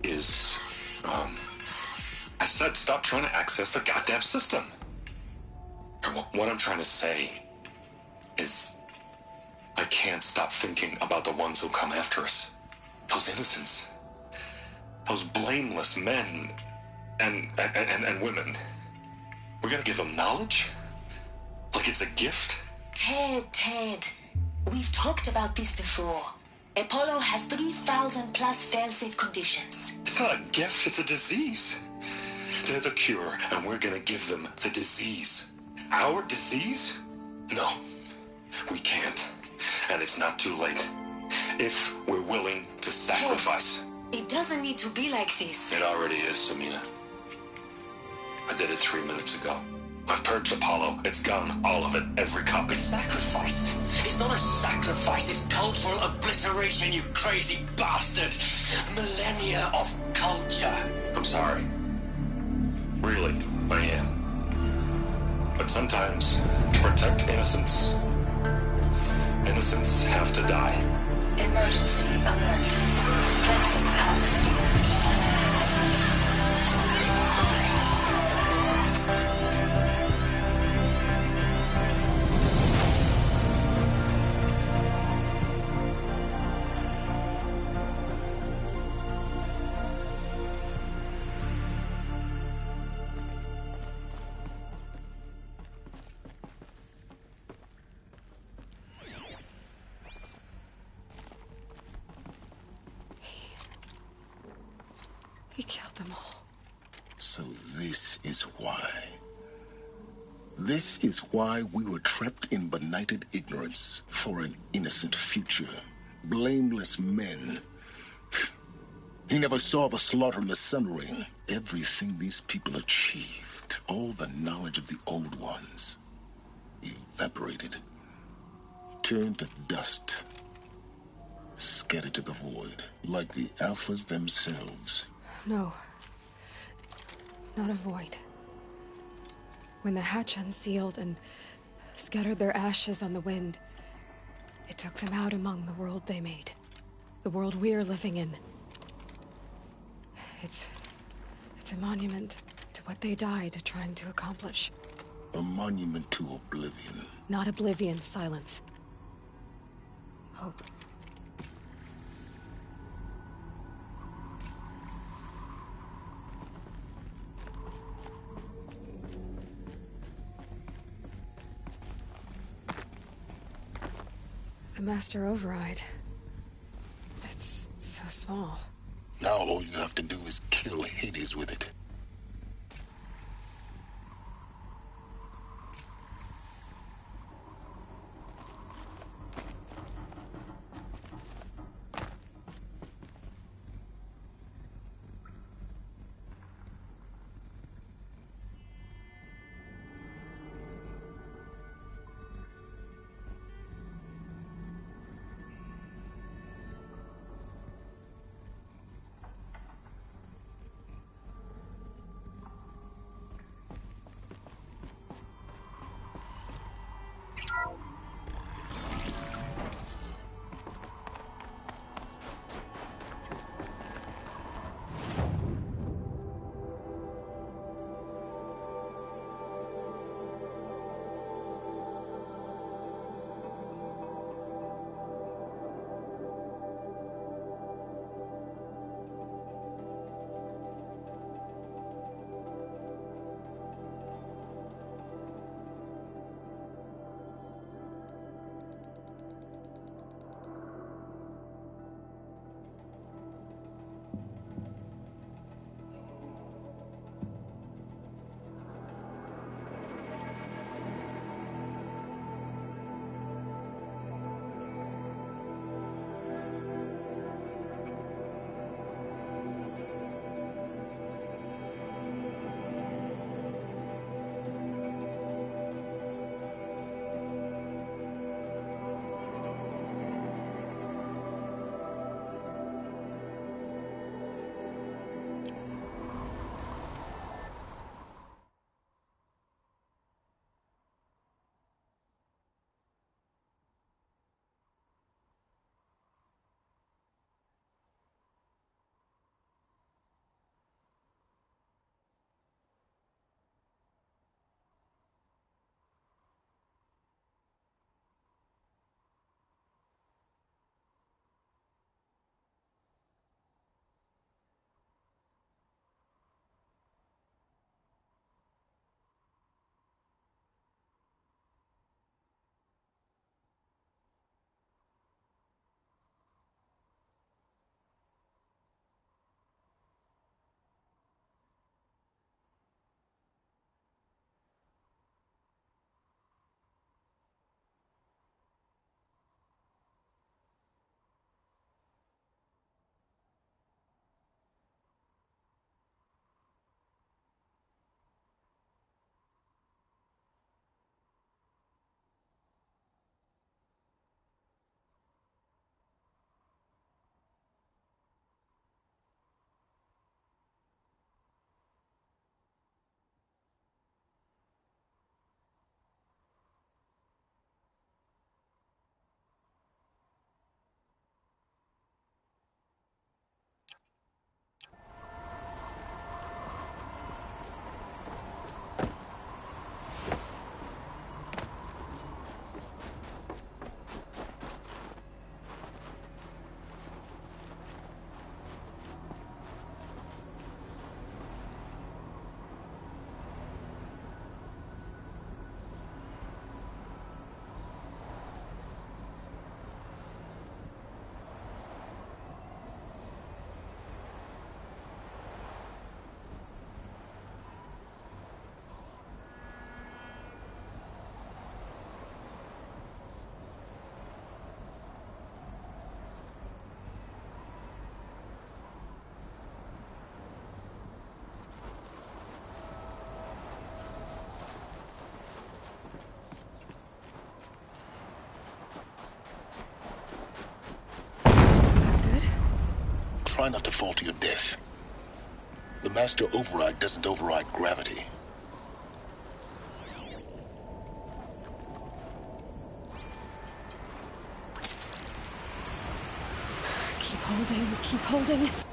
Speaker 7: is, I said stop trying to access the goddamn system. What I'm trying to say is, I can't stop thinking about the ones who come after us. Those innocents. Those blameless men and women. We're gonna give them knowledge? Like it's a gift?
Speaker 10: Ted. We've talked about this before. Apollo has 3,000 plus fail-safe conditions.
Speaker 7: It's not a gift, it's a disease. They're the cure, and we're gonna give them the disease. Our disease? No, we can't. And it's not too late. If we're willing to sacrifice.
Speaker 10: Ted, it doesn't need to be like this.
Speaker 7: It already is, Samina. I did it 3 minutes ago. I've purged Apollo. It's gone. All of it. Every copy.
Speaker 9: Sacrifice? It's not a sacrifice. It's cultural obliteration, you crazy bastard. Millennia of culture.
Speaker 7: I'm sorry. Really, I am. But sometimes, to protect innocence, innocents have to die.
Speaker 10: Emergency alert. Cleansing atmosphere.
Speaker 1: He killed them all.
Speaker 11: So this is why. This is why we were trapped in benighted ignorance for an innocent future. Blameless men. He never saw the slaughter in the Sun Ring. Everything these people achieved, all the knowledge of the old ones, evaporated, turned to dust, scattered to the void, like the Alphas themselves.
Speaker 1: No. Not a void. When the hatch unsealed and scattered their ashes on the wind, it took them out among the world they made. The world we're living in. It's a monument to what they died trying to accomplish.
Speaker 11: A monument to oblivion.
Speaker 1: Not oblivion, silence. Hope. The Master Override. It's so small.
Speaker 11: Now all you have to do is kill Hades with it. try not to fall to your death. The Master Override doesn't override gravity.
Speaker 1: Keep holding, keep holding.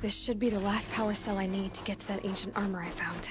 Speaker 1: This should be the last power cell I need to get to that ancient armor I found.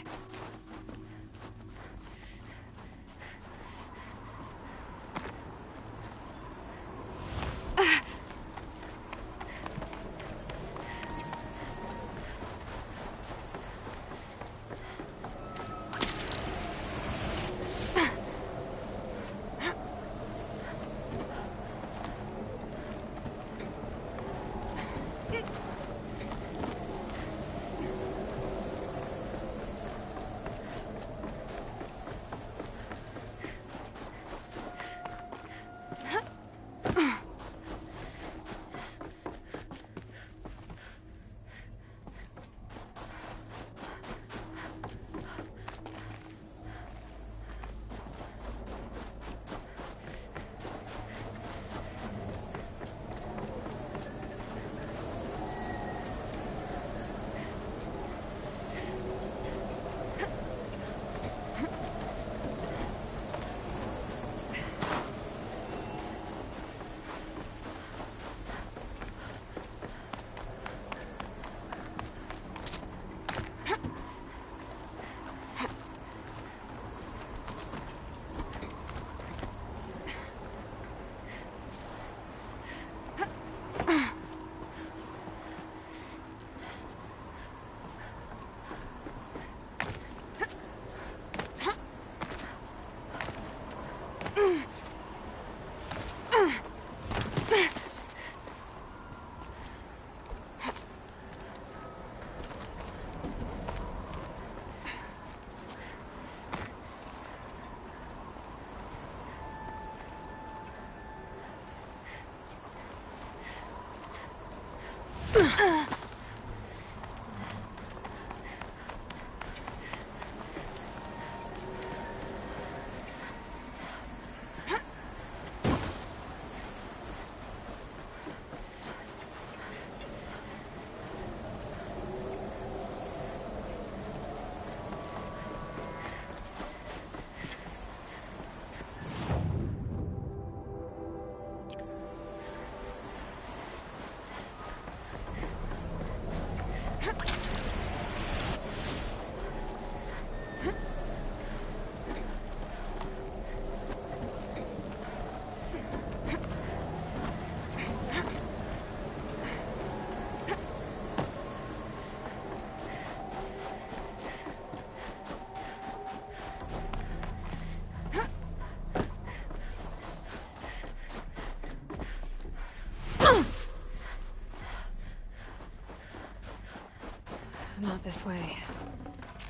Speaker 1: This way.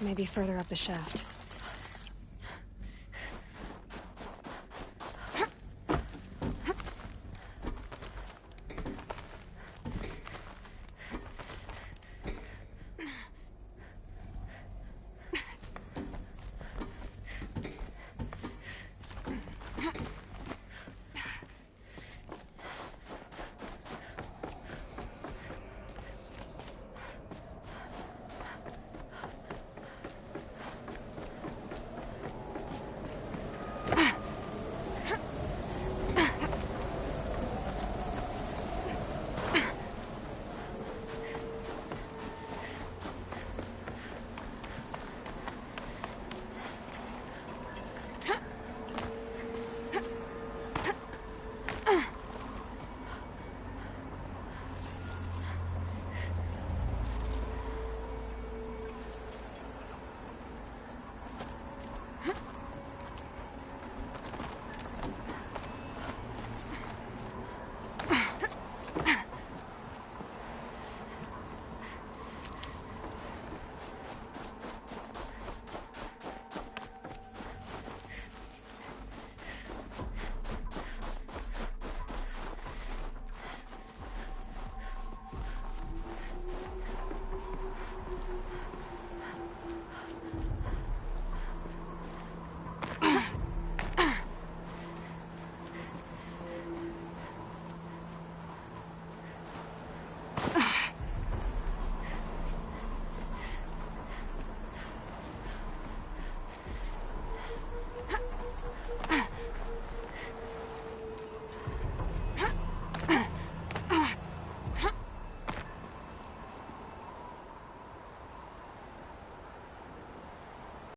Speaker 1: Maybe further up the shaft.